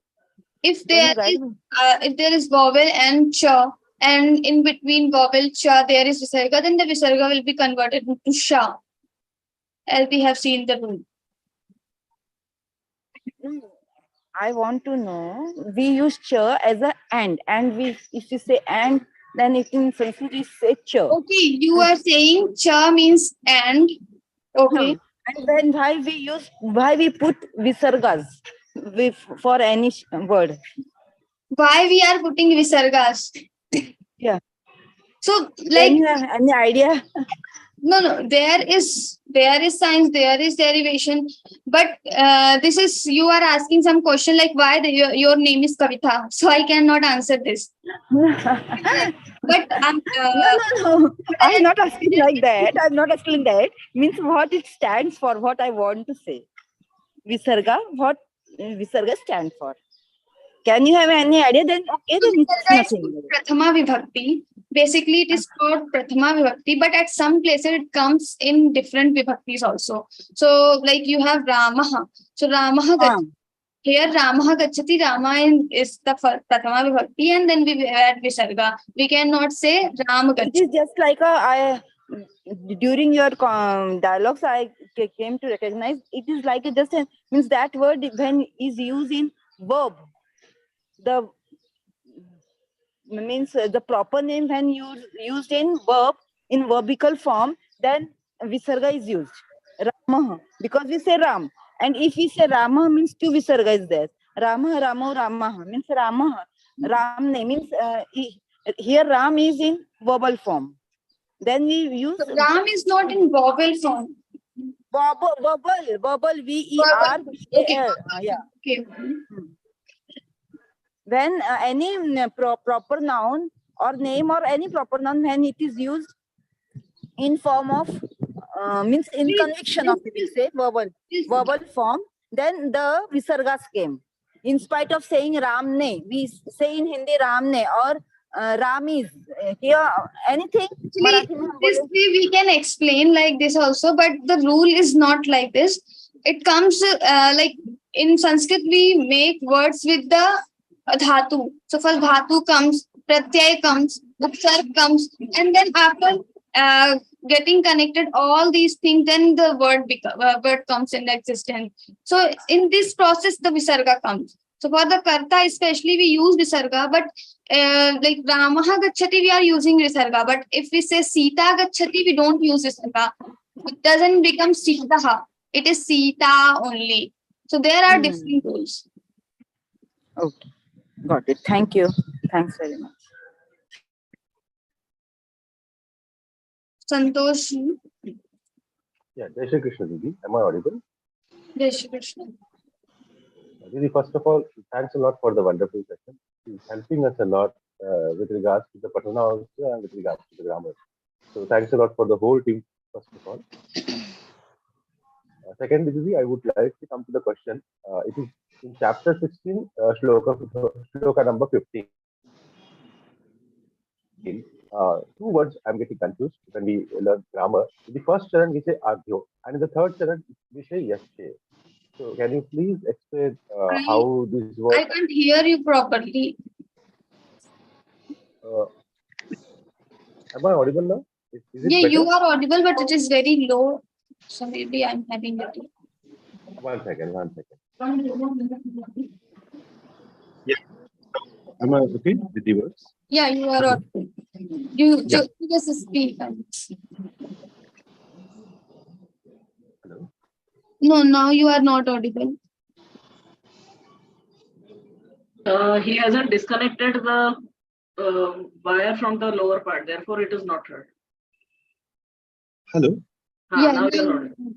if can there you guide is me? if there is vowel and cha, and in between vowel cha there is Visarga, then the Visarga will be converted into Sha, as we have seen the rule. I want to know. We use cha as a and we if you say and, then it in Sanskrit we say cha. Okay, you are saying cha means and. Okay. And then why we put visargas for any word? Why we are putting Visargas? Yeah. So, Can like, you have any idea? no, there is science, there is derivation, but this is, you are asking some question like why your name is Kavita, so I cannot answer this. But No. I'm not asking like that. I'm not asking that. Means what it stands for, what I want to say. Visarga, what Visarga stand for? Can you have any idea? Then okay, then it's Visarga is nothing. Prathama Vibhakti. Basically, it is called Prathama Vibhakti, but at some places it comes in different Vibhaktis also. So, like you have Ramaha. So, Ramaha here Ramaha Gachati, is the Prathama Vibhakti, and then we add Visarga. We cannot say Ram It Gachati. is just like during your dialogues, I came to recognize it is like means that word when is used in verb, the means the proper name when used in verb in verbical form, then visarga is used. Rama, because we say Ram, and if we say Rama means two visarga is there. Rama, Ramo, Rama means Rama. Ram name means here Ram is in verbal form. Then we use Ram is not in vowel form. verbal VER. Okay. Yeah. Okay. When any proper noun or name or any proper noun, when it is used in form of means in conviction of, we will say verbal form, then the visargas came. In spite of saying Ram ne, we say in Hindi Ram ne or Ram is here anything. Actually, this way we can explain like this also, but the rule is not like this. It comes like in Sanskrit we make words with the dhatu. So first dhatu comes, pratyay comes, upsarg comes, and then after getting connected all these things, then the word comes in existence. So in this process the visarga comes. So for the karta especially we use visarga, but like Ramaha Gachati, we are using Visarga, but if we say Sita Gachati, we don't use Visarga. It doesn't become Sitaha. It is Sita only. So there are different rules. Okay, got it. Thank you. Thanks very much. Santosh. Yeah, Jai Shri Krishna Didi. Am I audible? Jai Shri Krishna. Didi, first of all, thanks a lot for the wonderful session. It's helping us a lot with regards to the Patana and with regards to the grammar. So thanks a lot for the whole team, first of all. Second, Didi, I would like to come to the question. It is in chapter 16, shloka number 15. Two words I'm getting confused when we learn grammar. In the first charan, we say agyo, and in the third charan, we say yashe. So can you please explain how this works? I can't hear you properly. Am I audible now? Is it Yeah, better? you are audible, but it is very low. So maybe I'm having it. One second. Yeah. Am I okay with the words? Yeah, you are audible. You just speak. Hello. No, now you are not audible. He hasn't disconnected the wire from the lower part, therefore it is not heard. Hello. Yeah, Now now you're audible.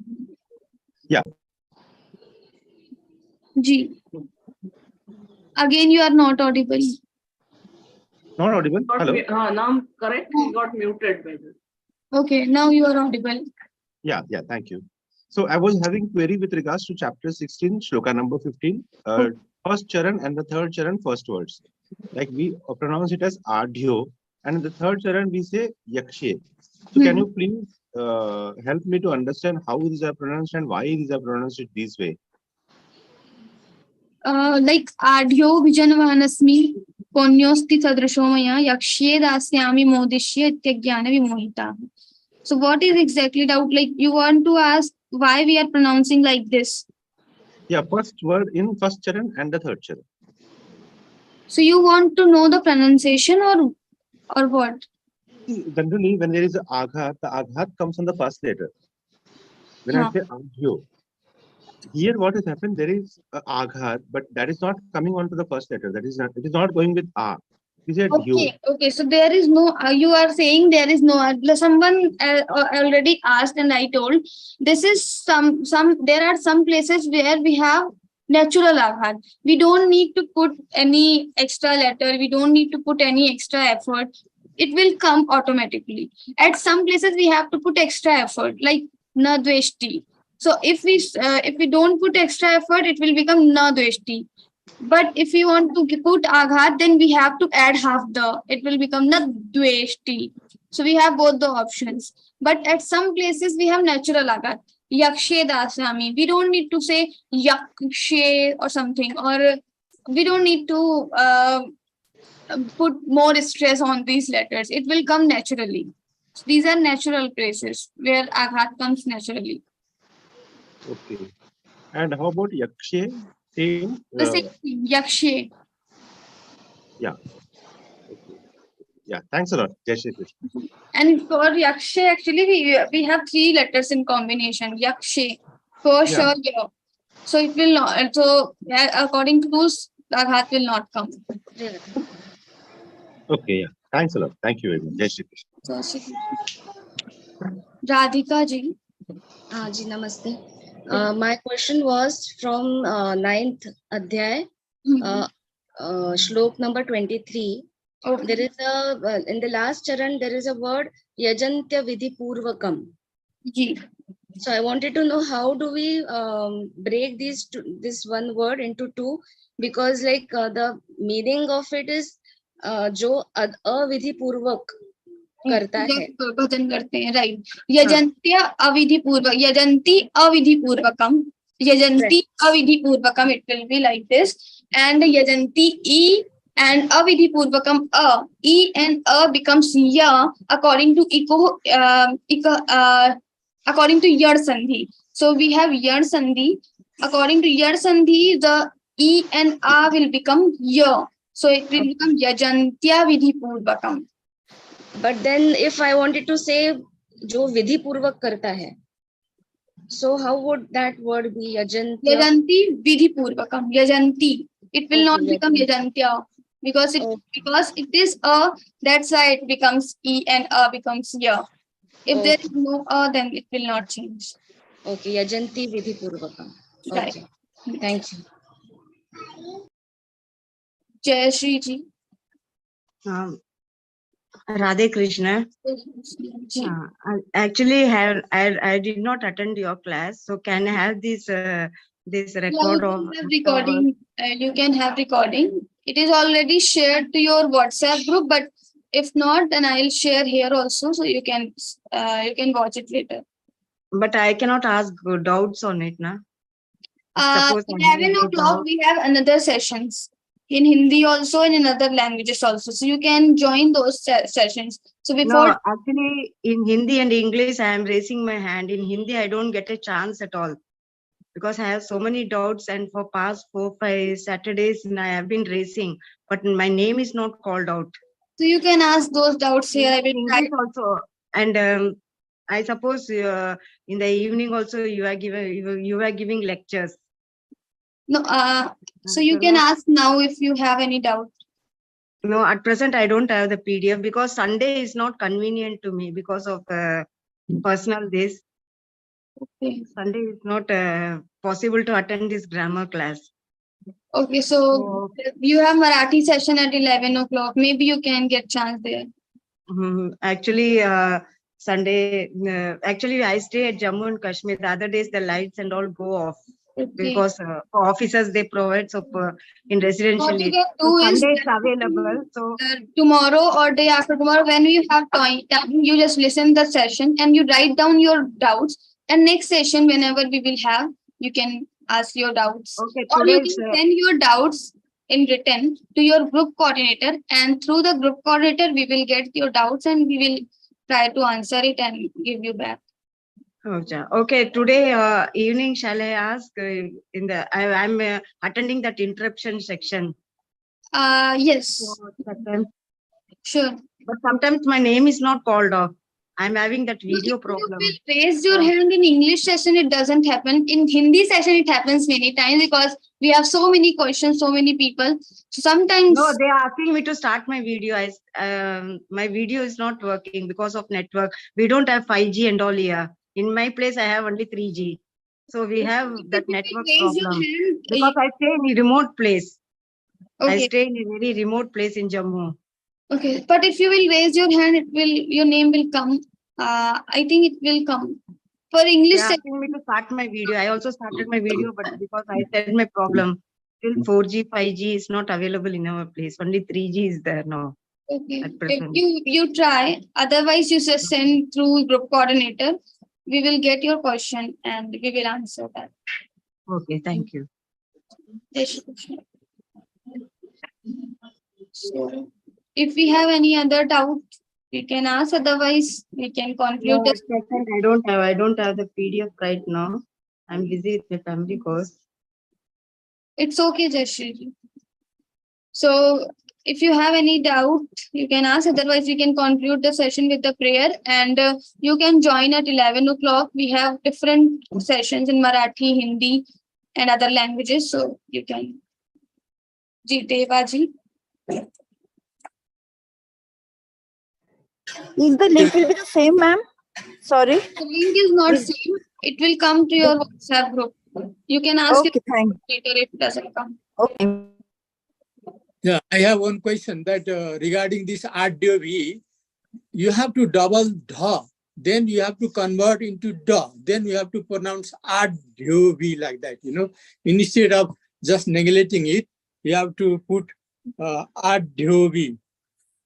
Yeah. G. Again, you are not audible. Not audible. Hello. Now correct. He got muted by this. Okay, now you are audible. Yeah. Thank you. So I was having query with regards to chapter 16, shloka number 15, first charan and the third charan first words. Like we pronounce it as adhyo, and in the third charan we say yakshe. So can you please help me to understand how these are pronounced and why these are pronounced this way? Like adhyo vijanvanasmi ponyosti sadrishomaya yakshe dasyami modishya ityajnana vimohita. So what is exactly doubt? Like you want to ask why we are pronouncing like this? Yeah, first word in first charan and the third charan. So you want to know the pronunciation or what? Generally, when there is a aghat, the aghat comes on the first letter. When I say adhyo, here what has happened, there is a aghat, but that is not coming onto the first letter. That is not, it is not going with a. It is a dhyo. Okay. So there is no. You are saying there is no. Someone already asked, and I told this is some. There are some places where we have natural aghat. We don't need to put any extra letter. We don't need to put any extra effort. It will come automatically. At some places we have to put extra effort, like na dveshti. So if we don't put extra effort, it will become na dveshti. But if we want to put aghat, then we have to add half the. It will become na dveshti. So we have both the options. But at some places we have natural aghat. Yakshe dasami. We don't need to say yakshe or something, or we don't need to put more stress on these letters. It will come naturally. So these are natural places where aghat comes naturally. Okay. And how about yakshe? Same. The same thing, yakshe. Yeah. Okay. Yeah. Thanks a lot. Jai Shri Krishna. And for yakshe, actually, we have three letters in combination. Yakshe, for sure, yeah. So it will not. So according to those, aghat will not come. Okay. Yeah. Thanks a lot. Thank you very much. Jai Shri Krishna. So, Radhika ji. Ji, namaste. My question was from 9th Adhyay, Shlok number 23. Okay. There is a, in the last charan, there is a word Yajantya Vidhi Purvakam. Ji. So I wanted to know how do we break this one word into two, because like the meaning of it is जो अविधि पूर्वक करता है, भजन करते हैं, right. यजन्त्य अविधि पूर्वक, यजन्ति अविधि पूर्वकम, यजन्ति अविधि पूर्वकम. It will be like this. And yajantī e and avidhi purvakam a. E and a becomes ya according to according to yad sandhi. So we have yad sandhi. According to yad sandhi, the e and a will become ya. So it will become yajantya vidhi purvakam. But then if I wanted to say जो विधि पूर्वक करता है, so how would that word be? Yajantya. Yajanti vidhi purvakam. Yajanti. It will not become yajantya because it is a. That's why it becomes e and a becomes ya. If there is no a, then it will not change. Okay, yajanti vidhi purvakam. Okay, thank you. Jai Shri ji. Radhe Krishna. Actually, I did not attend your class, so can I have this record of recording? You can have recording. It is already shared to your WhatsApp group, but if not, then I'll share here also, so you can watch it later. But I cannot ask doubts on it, na? 11 o'clock we have another sessions in Hindi also and in other languages also. So you can join those sessions. So before. No, actually in Hindi and English, I am raising my hand. In Hindi, I don't get a chance at all because I have so many doubts, and for past 4-5 Saturdays, I have been raising, but my name is not called out. So you can ask those doubts here. I will English also. And I suppose in the evening also you are giving lectures. No, so you can ask now if you have any doubt. No, at present I don't have the PDF because Sunday is not convenient to me because of personal days. Okay. Sunday is not possible to attend this grammar class. Okay, so you have Marathi session at 11 o'clock. Maybe you can get chance there. Actually, Sunday, actually I stay at Jammu and Kashmir. The other days the lights and all go off. Okay. Because for officers they provide, so in residential What you area. can do is Sunday it's available. So tomorrow or day after tomorrow, when you have time, you just listen the session and you write down your doubts. And next session, whenever we will have, you can ask your doubts. okay, Or you today can send your doubts in written to your group coordinator, and through the group coordinator, we will get your doubts and we will try to answer it and give you back. okay, today evening shall I ask in the I'm attending that interruption section. Yes. Sure. But sometimes my name is not called off. I'm having that video If problem. you will raise your hand in English session, it doesn't happen. In Hindi session, it happens many times because we have so many questions, so many people. So sometimes No, they are asking me to start my video. My video is not working because of network. We don't have 5G and all here. In my place, I have only 3G. So we have that network raise your problem. hand. Because I stay in a remote place. I Okay. stay in a very remote place in Jammu. Okay, but if you will raise your hand, your name will come. I think it will come. For English They are session, asking me to start my video. I also started my video, but because I said my problem, still 4G, 5G is not available in our place. Only 3G is there now. okay. At If present. you try, otherwise you just send through group coordinator. We will get your question and we will answer that. Okay, thank you. Jai Shri Krishna. So, if we have any other doubt, we can ask. Otherwise, we can conclude No, this. at present, I don't have the PDF right now. I'm busy with my family course. It's okay, Jashri. So, if you have any doubt, you can ask. Otherwise, we can conclude the session with the prayer, and you can join at 11 o'clock. We have different sessions in Marathi, Hindi, and other languages. So, you can. Geeta ji. Is the link will be the same, ma'am? Sorry. The link is not same. It will come to your WhatsApp group. You can ask Okay, it thank later if it doesn't come. Okay. Yeah, I have one question that regarding this RDOV, you have to double dha, then you have to convert into da, then you have to pronounce RDOV like that, instead of just neglecting it, you have to put RDOV.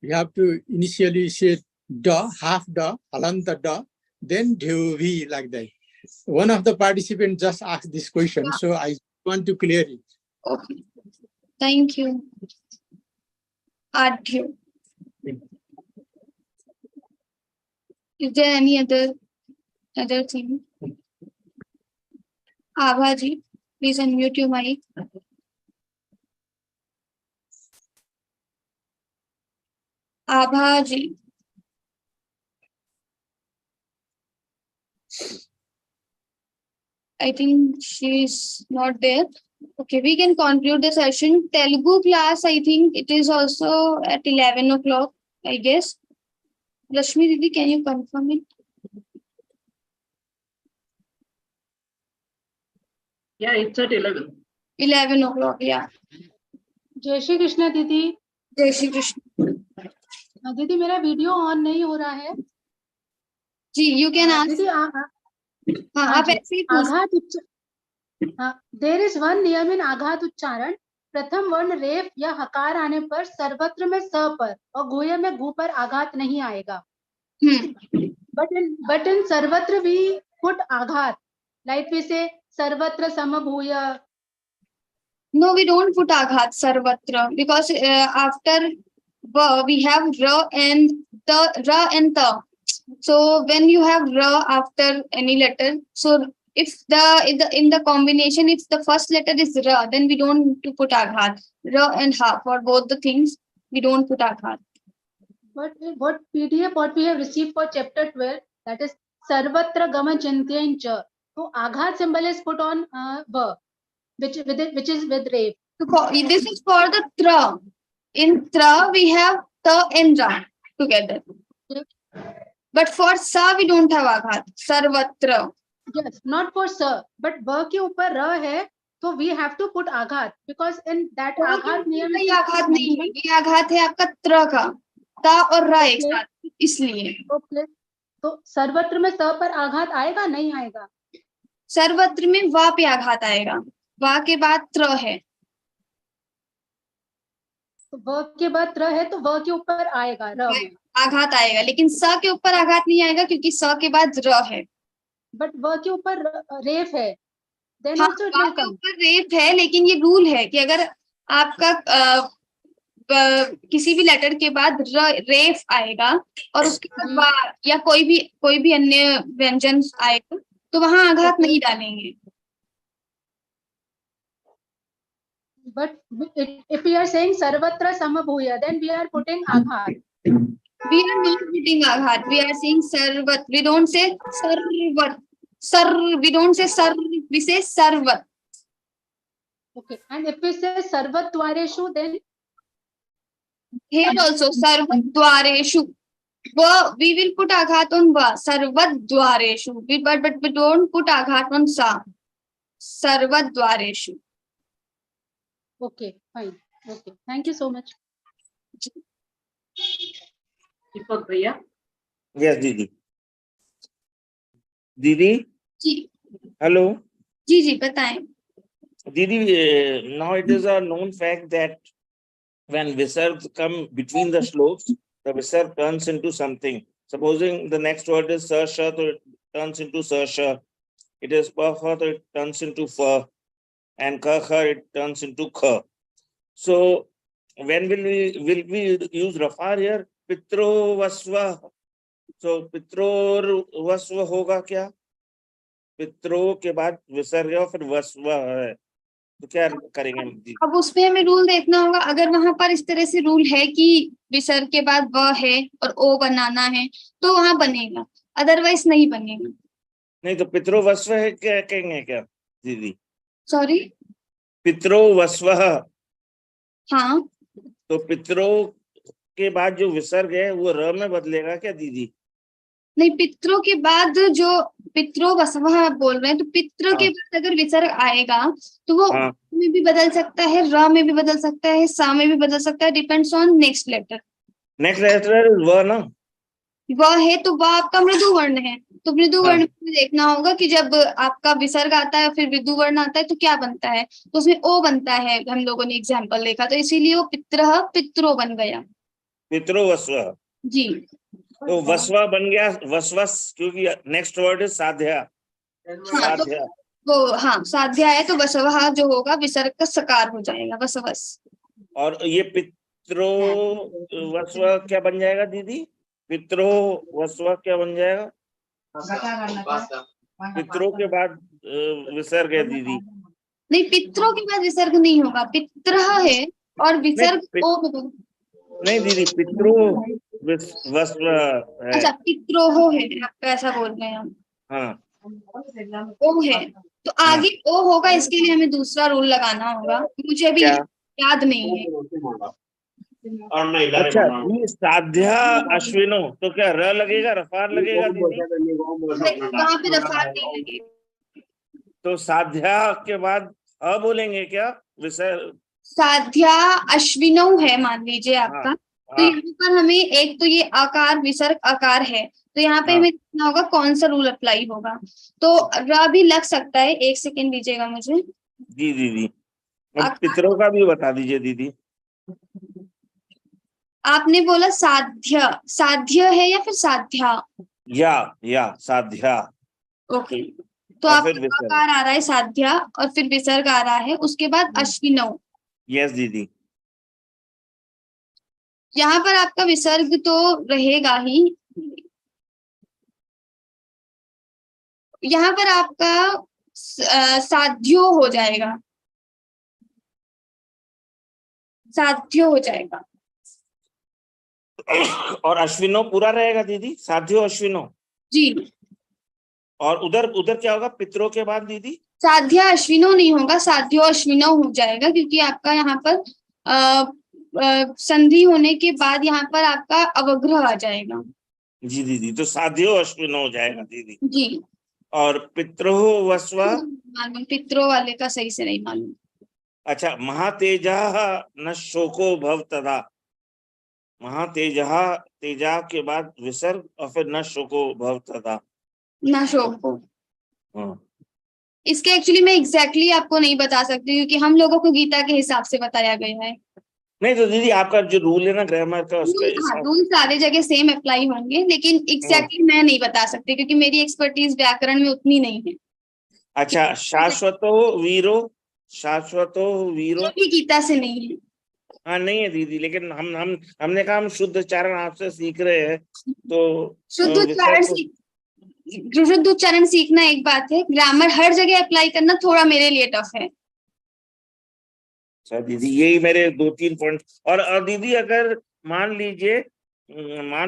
You have to initially say da, half da, alanta da, then dhovi like that. One of the participants just asked this question, so I want to clear it. Okay. Thank you. Adhyo. Is there any other thing? Abhaji, please unmute your mic. Abhaji. I think she's not there. Okay, we can conclude the session. Telugu class, I think it is also at 11 o'clock, I guess. Rashmi Didi, can you confirm it? Yeah, it's at 11. 11 o'clock, yeah. जय श्री कृष्णा दीदी. जय श्री कृष्ण. दीदी मेरा video on नहीं हो रहा है. जी, you can ask. दीदी आप ऐसे ही पूछ. आघात देयर इज वन नियम इन आघात उच्चारण. प्रथम वर्ण रेफ या हकार आने पर सर्वत्र में स पर और गुह्य में गु पर आघात नहीं आएगा. बट इन सर्वत्र वी पुट आघात, लाइक वी से सर्वत्र समभूय. No, we don't put aghat sarvatra because after va we have ra and ta. So when you have ra after any letter, so if in the combination, if the first letter is ra, then we don't need to put aghat. Ra and ha, for both the things we don't put aghat. But what PDF what we have received for chapter 12, that is सर्वत्र गम चिंत्यं च. So aghat symbol is put on verb, which is with rave. This is for the tra. In tra we have ta and ra together. But for sa we don't have aghat. Sarvatra. Yes, not for sir, but v के ऊपर र है, तो we have to put aghat because in that aghat नियम ये आघात नहीं है, ये आघात है आपका त्र का, ता और रा एक साथ, इसलिए. ओके, तो सर्वत्र में स पर आघात आएगा नहीं आएगा? सर्वत्र में वा पे आघात आएगा, वा के बाद त्र है. तो व के बाद त्र है तो व के ऊपर आएगा र में आघात आएगा, लेकिन स के ऊपर आघात नहीं आएगा क्योंकि स के बाद र है. बट व के ऊपर रेफ है, देन हाँ, आल्सो इट वा विल के कम. ऊपर रेफ है, लेकिन ये रूल है कि अगर आपका किसी भी लेटर के बाद रेफ आएगा और उसके बाद वा या कोई भी अन्य व्यंजन आएगा तो वहां आघात नहीं डालेंगे. But if we are saying sarvatra samabhuya, then we are putting aghat. We are not putting aghat. We are saying sarvat. We don't say sarvat. We don't say sar. We say sarvat. Okay, and if we say sarvatvareshu, then here also sarvatvareshu. We will put aghat on va. Sarvatvareshu. But we don't put aghat on sa. Sarvatvareshu. okay, fine. Okay, thank you so much. दीपक भैया. Yes, Didi. Didi? जी. Hello? जी बताएं. Didi, now it is a known fact that when visargs come between the sloks, the visarg turns into something. Supposing the next word is sarsha, so it turns into sarsha. It is pafa, so it turns into fa. And kakha, it turns into kha. So when will we use rafar here? Pitro vasva. So pitro vasva होगा क्या? पित्रो के बाद विसर्ग और फिर वस्व है, तो क्या करेंगे? अब उसमें हमें रूल देखना होगा. अगर वहां पर इस तरह से रूल है कि विसर्ग के बाद व है और ओ बनाना है तो वहां बनेगा, अदरवाइज नहीं बनेगा. नहीं तो पित्रो वस्व है क्या कहेंगे क्या दीदी? सॉरी, पित्रो वस्व. हाँ, तो पित्रो के बाद जो विसर्ग है वो र में बदलेगा क्या दीदी? नहीं, पित्रों के बाद जो पित्रो वसवः आप बोल रहे हैं, तो पित्र के बाद अगर विसर्ग आएगा तो वो में भी बदल सकता है, र में भी बदल सकता है, सा में भी बदल सकता है. Depends on next letter. Next letter is व ना? वह है तो वह आपका मृदु वर्ण है, तो मृदु वर्ण में देखना होगा कि जब आपका विसर्ग आता है फिर मृदु वर्ण आता है तो क्या बनता है, तो उसमें ओ बनता है. हम लोगों ने एग्जाम्पल देखा, तो इसीलिए वो पित्र पित्रो बन गया. पित्रो वस्व जी. तो वस्वा बन गया वस्वस, क्योंकि नेक्स्ट वर्ड इज साध्या. साध्या वो हाँ साध्या है, तो वसवः जो होगा विसर्ग का सकार हो जाएगा, वसवस. और ये पित्रो वस्व क्या बन जाएगा दीदी? पित्रो वस्व क्या बन जाएगा? पित्रों के बाद विसर्ग है दीदी. नहीं, पित्रों के बाद विसर्ग नहीं होगा, पित्र है और विसर्ग ओ. नहीं दीदी, पित्रो वस्व है. अच्छा, पित्रोहो है, आप ऐसा बोल रहे हैं हम. हाँ, ओ है तो आगे ओ होगा, इसके लिए हमें दूसरा रूल लगाना होगा, मुझे भी याद नहीं है. अच्छा, ये साध्या अश्विनो तो क्या र लगेगा, रफार लगेगा दीदी? वहां पे रफार नहीं लगेगा. तो साध्या के बाद अ बोलेंगे क्या? विसर्ग साध्या अश्विनो है मान लीजिए आपका. तो यहाँ पर हमें एक तो ये आकार विसर्ग आकार है, तो यहाँ पे हमें देखना होगा कौन सा रूल अप्लाई होगा. तो र भी लग सकता है, एक सेकेंड दीजिएगा मुझे. जी दीदी, अब पितरों का भी बता दीजिए दीदी. आपने बोला साध्य, साध्य है या फिर साध्या? या साध्या. ओके, तो आपका आकार आ रहा है साध्या और फिर विसर्ग आ रहा है, उसके बाद अश्विनो. यस दीदी. यहाँ पर आपका विसर्ग तो रहेगा ही, यहाँ पर आपका साध्यो हो जाएगा, साध्यो हो जाएगा. और अश्विनो पूरा रहेगा दीदी, साध्यो अश्विनो. जी, और उधर उधर क्या होगा पितरों के बाद दीदी? साध्या अश्विनो नहीं होगा, साध्यो अश्विनो हो जाएगा, क्योंकि आपका यहाँ पर संधि होने के बाद यहाँ पर आपका अवग्रह आ जाएगा। जी दीदी, तो साध्यो अश्विनो हो जाएगा दीदी। जी। और पितरो वस्वा? मालूम, पितरों वाले का सही से नहीं मालूम। अच्छा, महातेजा न शोको भव तदा। महातेजा, तेजा के बाद विसर्ग और फिर न शोको भव तदा। ना शोको। हाँ। इसके एक्चुअली मैं एग्जैक्टली आपको नहीं बता सकती, क्योंकि हम लोगों को गीता के हिसाब से बताया गया है। नहीं तो दीदी आपका जो रूल है ना ग्रामर का, उसके हिसाब। रूल सारे जगह सेम अप्लाई होंगे, लेकिन एग्जैक्टली मैं नहीं बता सकती, क्योंकि मेरी एक्सपर्टीज व्याकरण में उतनी नहीं है। अच्छा, शाश्वतो वीरो, शाश्वतो वीरो ये भी गीता से नहीं है। हाँ नहीं है दीदी, लेकिन हमने कहा हम शुद्ध उच्चारण आपसे सीख रहे हैं, तो शुद्ध उच्चारण शुद्ध उच्चारण सीखना एक बात है, ग्रामर हर जगह अप्लाई करना थोड़ा मेरे लिए टफ है। अच्छा दीदी, यही मेरे 2-3 पॉइंट। और दीदी अगर मान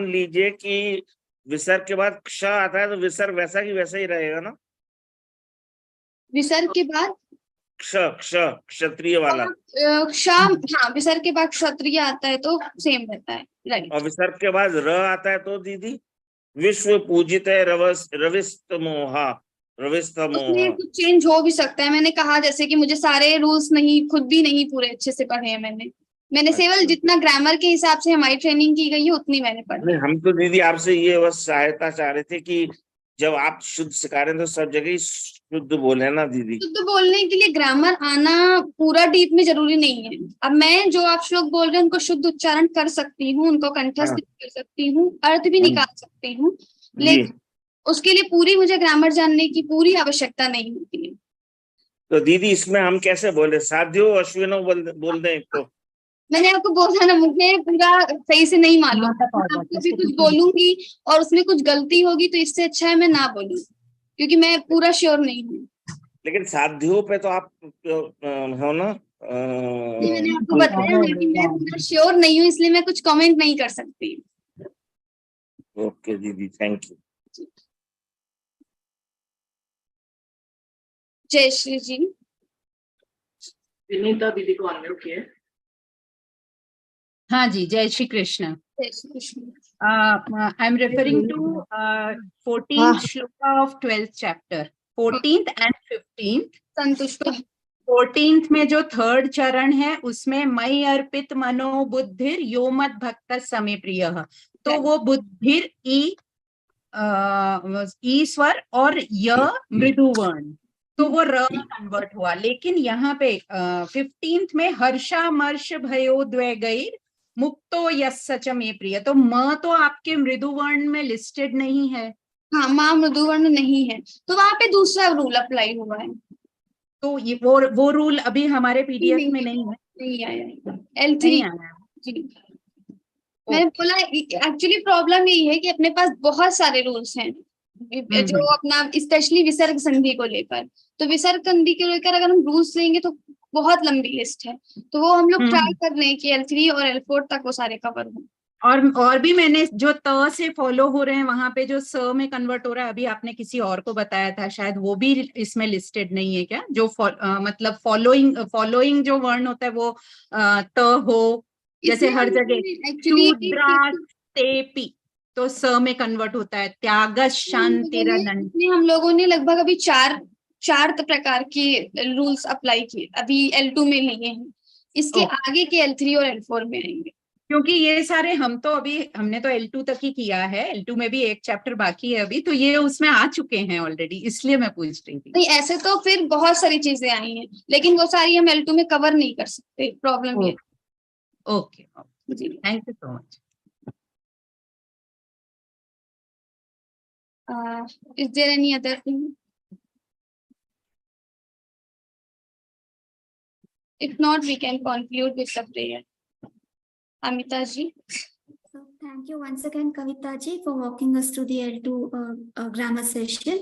लीजिए कि विसर्ग के बाद क्ष आता है, तो विसर्ग वैसा की वैसा ही रहेगा ना? विसर्ग के बाद क्षत्रिय वाला। हाँ, विसर्ग के बाद क्षत्रिय आता है तो सेम रहता है, राइट। और विसर्ग के बाद र आता है तो दीदी? विश्व पूजित है रविस्त मोहा, रविस्त मोहा। उसमें कुछ चेंज हो भी सकता है। मैंने कहा जैसे कि मुझे सारे रूल्स नहीं, खुद भी नहीं पूरे अच्छे से पढ़े हैं मैंने केवल जितना ग्रामर के हिसाब से हमारी ट्रेनिंग की गई है उतनी मैंने पढ़ी। हम तो दीदी आपसे ये बस सहायता चाह रहे थे कि जब आप शुद्ध सिखा रहे हैं तो सब जगह ही शुद्ध बोले ना दीदी। शुद्ध बोलने के लिए ग्रामर आना पूरा डीप में जरूरी नहीं है। अब मैं जो आप श्लोक बोल रहे हैं उनको शुद्ध उच्चारण कर सकती हूँ, उनको कंठस्थ भी कर सकती हूँ, अर्थ भी निकाल सकती हूँ, लेकिन उसके लिए पूरी मुझे ग्रामर जानने की पूरी आवश्यकता नहीं होती है। तो दीदी इसमें हम कैसे बोले? साध्यो अश्विनो बोल दें तो? मैंने आपको बोला ना, मुझे पूरा सही से नहीं मालूम। मैं आपको भी कुछ बोलूंगी और उसमें कुछ गलती होगी तो इससे अच्छा है मैं ना बोलूं, क्योंकि मैं पूरा श्योर नहीं हूँ। लेकिन साध्यों पे तो आप हो ना? मैंने आपको बताया ना कि मैं पूरा श्योर नहीं हूँ, इसलिए मैं कुछ कमेंट नहीं कर सकती। ओके दीदी, थैंक यू। जय श्री जी। विनीता दीदी को अनम्यूट किए। हाँ जी, जय श्री कृष्ण। जय Shri Krishna. I am referring to 14th shloka of 12th chapter, 14th and 15th. संतुष्ट। 14th में जो थर्ड चरण है उसमें मई अर्पित मनो बुद्धिर यो मत भक्त समे प्रिय, तो वो बुद्धिर ई स्वर और य मृदुवर्ण, तो वो र कन्वर्ट हुआ। लेकिन यहाँ पे 15th में हर्षा मर्ष भयोद्वेगैर मुक्तो यस्य मे प्रिय, तो म तो आपके मृदुवर्ण में लिस्टेड नहीं है। हाँ, माँ मृदुवर्ण नहीं है, तो वहां पे दूसरा रूल अप्लाई हुआ है। तो ये वो रूल अभी हमारे पीडीएफ में नहीं है। नहीं आया। L3 जी। मैंने बोला एक्चुअली प्रॉब्लम यही है कि अपने पास बहुत सारे रूल्स हैं जो अपना स्पेशली विसर्ग संधि को लेकर, तो विसर्ग संधि को लेकर अगर हम रूल्स लेंगे तो बहुत लंबी लिस्ट है, तो वो हम लोग ट्राई कर रहे हैं कि L3 और L4 तक वो सारे कवर हो। और भी मैंने जो त से फॉलो हो रहे हैं वहां पे जो स में कन्वर्ट हो रहा है, अभी आपने किसी और को बताया था शायद, वो भी इसमें लिस्टेड नहीं है क्या? जो मतलब फॉलोइंग जो वर्ण होता है वो त हो, जैसे हर जगह शूद्रास्तेपि तो स में कन्वर्ट होता है, त्याग शांतिरनन। हम लोगों ने लगभग अभी चार प्रकार के रूल्स अप्लाई किए, अभी L2 में लिए हैं, इसके आगे के L3 और L4 में आएंगे। क्योंकि ये सारे हमने तो L2 तक ही किया है, L2 में भी एक चैप्टर बाकी है अभी, तो ये उसमें आ चुके हैं ऑलरेडी, इसलिए मैं पूछ रही थी। नहीं, ऐसे तो फिर बहुत सारी चीजें आई हैं, लेकिन वो सारी हम L2 में कवर नहीं कर सकते, प्रॉब्लम ये। Okay, thank you so much. Is there any other thing? If not, we can conclude with the prayer. Amita ji. So thank you once again, Kavita ji, for walking us through the L2 grammar session.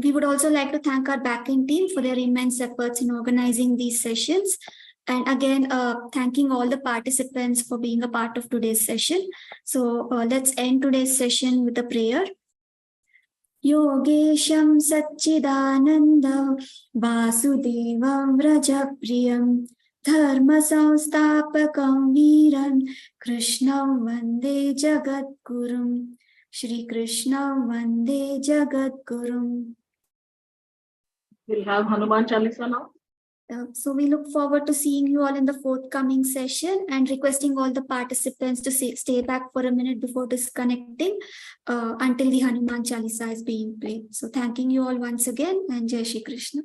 We would also like to thank our backend team for their immense efforts in organizing these sessions. And again, thanking all the participants for being a part of today's session. So let's end today's session with a prayer. योगेशं सच्चिदानन्दं वासुदेवं व्रजप्रियं धर्मसंस्थापकं वीरं कृष्णं वन्दे जगद्गुरुं श्रीकृष्णं वन्दे जगद्गुरुं. We'll have Hanuman Chalisa now. So we look forward to seeing you all in the forthcoming session and requesting all the participants to stay back for a minute before disconnecting until the Hanuman Chalisa is being played. So thanking you all once again and Jai Shri Krishna.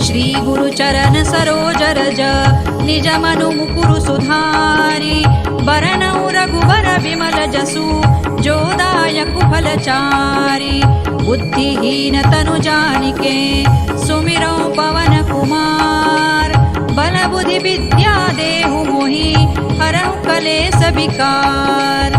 Shri गुरु चरण सरोज रज निज मनु मुकुरु सुधारी बरनउ रघुबर विमल जसु जो दायक फलचारी बुद्धिहीन तनु जानिके सुमिरौ पवन कुमार बल बुद्धि विद्या देहु मोहि हरहु कलेस विकार.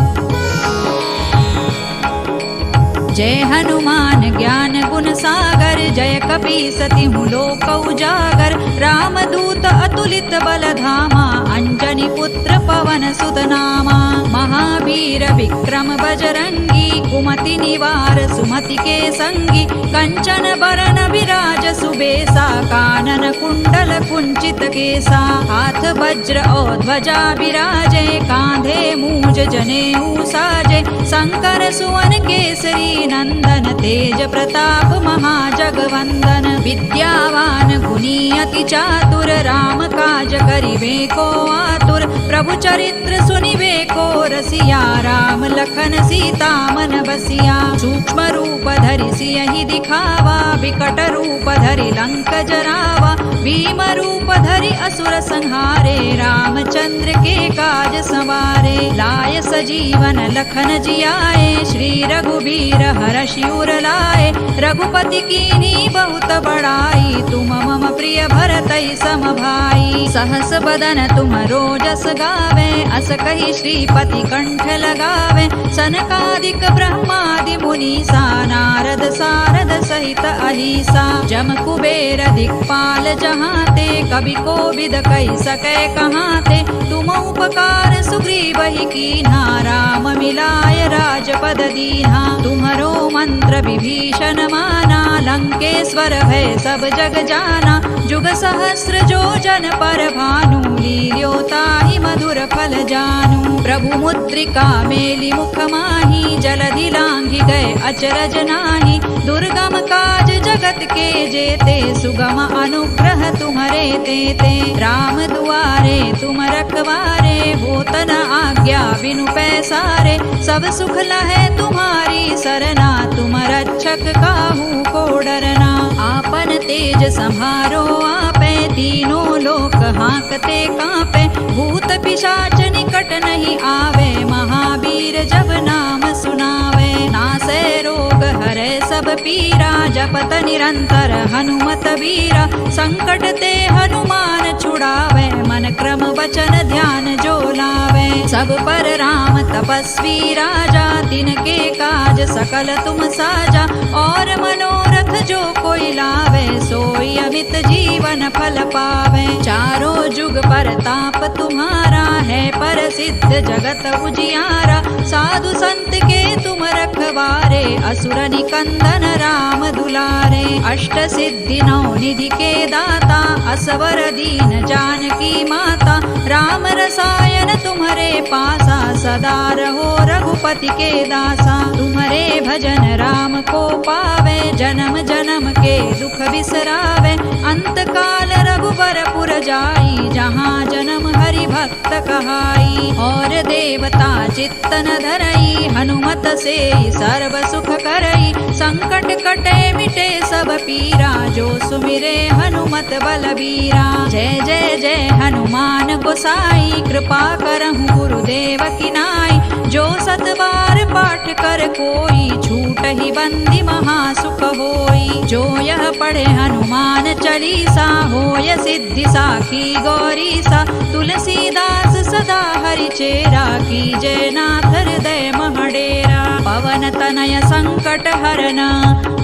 जय हनुमान ज्ञान गुण सागर जय कपीसति लोक उजागर रामदूत अतुलित बल धामा अंजनी पुत्र पवन सुत नामा महावीर विक्रम बजरंगी कुमति निवार सुमति के संगी कंचन बरन विराज सुबेसा कानन कुंडल कुंचित केसा हाथ वज्र और ध्वजा विराजे कांधे मूज जनेऊ साजे शंकर सुवन केसरी नंदन तेज प्रताप महाजगवंदन विद्यावान गुणी अति चातुर राम काज करिबे को आतुर प्रभु चरित्र सुनिबे को रसिया राम लखन सीता मन बसिया सूक्ष्म रूप धरि सियहि दिखावा विकट रूप धरि लंक जरावा भीम रूप धरि असुर संहारे रामचंद्र के काज संवारे लाय सजीवन लखन जियाए श्री रघुबीर हरषि उर लाए रघुपति कीनी बहुत बड़ाई तुम मम प्रिय भरतहि सम भाई सहस बदन तुम रोजस गावे अस कहि श्रीपति कंठ लगावे सनकादिक ब्रह्मादि मुनीसा नारद सारद सहित अहिसा जम कुबेर दिक्पाल जहाते कवि कोविद कहि सकै कहाते तुम उपकार सुग्रीवहि कीन्हा राम मिलाय राजपद दीन्हा तुम्हरो मंत्र विभीषण माना लंकेश्वर भय सब जग जाना जुग सहस्र जो जन पर भानु लील्यो ताहि मधुर फल जानू प्रभु मुद्रिका मेलि मुख माहि जलधि लांघि गए अचरज नाही दुर्गम काज जगत के जेते सुगम अनुग्रह तुम्हरे तेते राम दुआरे तुम रखवारे होत न आज्ञा बिनु पैसारे सब सुख लहै तुम्हारी सरना तुम रक्षक काहू को डरना आपन तेज संहारो आपे तीनों लोक हांकते कांपे भूत पिशाच निकट नहीं आवे महावीर जब नाम सुनावे नासै रोग हरै सब पीरा जपत निरंतर हनुमत वीरा संकट ते हनुमान छुड़ावे मन क्रम वचन ध्यान जो लावे सब पर राम तपस्वी राजा तिनके काज सकल तुम साजा और मनोरथ जो कोई लावे सोई अमित जीवन फल पावे चारों जुग पर ताप तुम्हारा है पर सिद्ध जगत उजियारा साधु संत के तुम रखवारे असुर निकंदन राम दुलारे अष्ट सिद्धि नौ निधि के दाता असवर दीन जानकी माता राम रसायन तुम्हारे पासा सदा रहो रघुपति के दासा तुम्हारे भजन राम को पावे जन्म जन्म के दुख बिसरावे अंत काल रघुबर पुर जाई जहाँ जन्म हरि भक्त कहाई और देवता चित्तन धरई हनुमत से सर्व सुख करई संकट कटे मिटे सब पीरा जो सुमिरे हनुमत बलबीरा जय जय जय हनुमान गोसाई कृपा करहु गुरुदेव की नाई जो सत बार पाठ कर कोई छूट ही बंदी महासुख होई जो यह पढ़े हनुमान चालीसा होय सिद्धि साखी गौरीसा तुलसीदास सदा हरि चेरा की जय नाथ हृदय महडेरा पवन तनय संकट हरना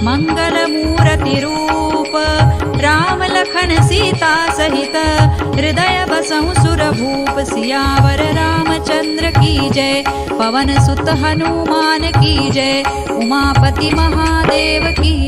मंगल मूर्ति रूप राम लखन सीता सहित हृदय बसहु सुर भूप सियावर रामचंद्र की जय। पवन सुत हनुमान की जय, उमापति महादेव की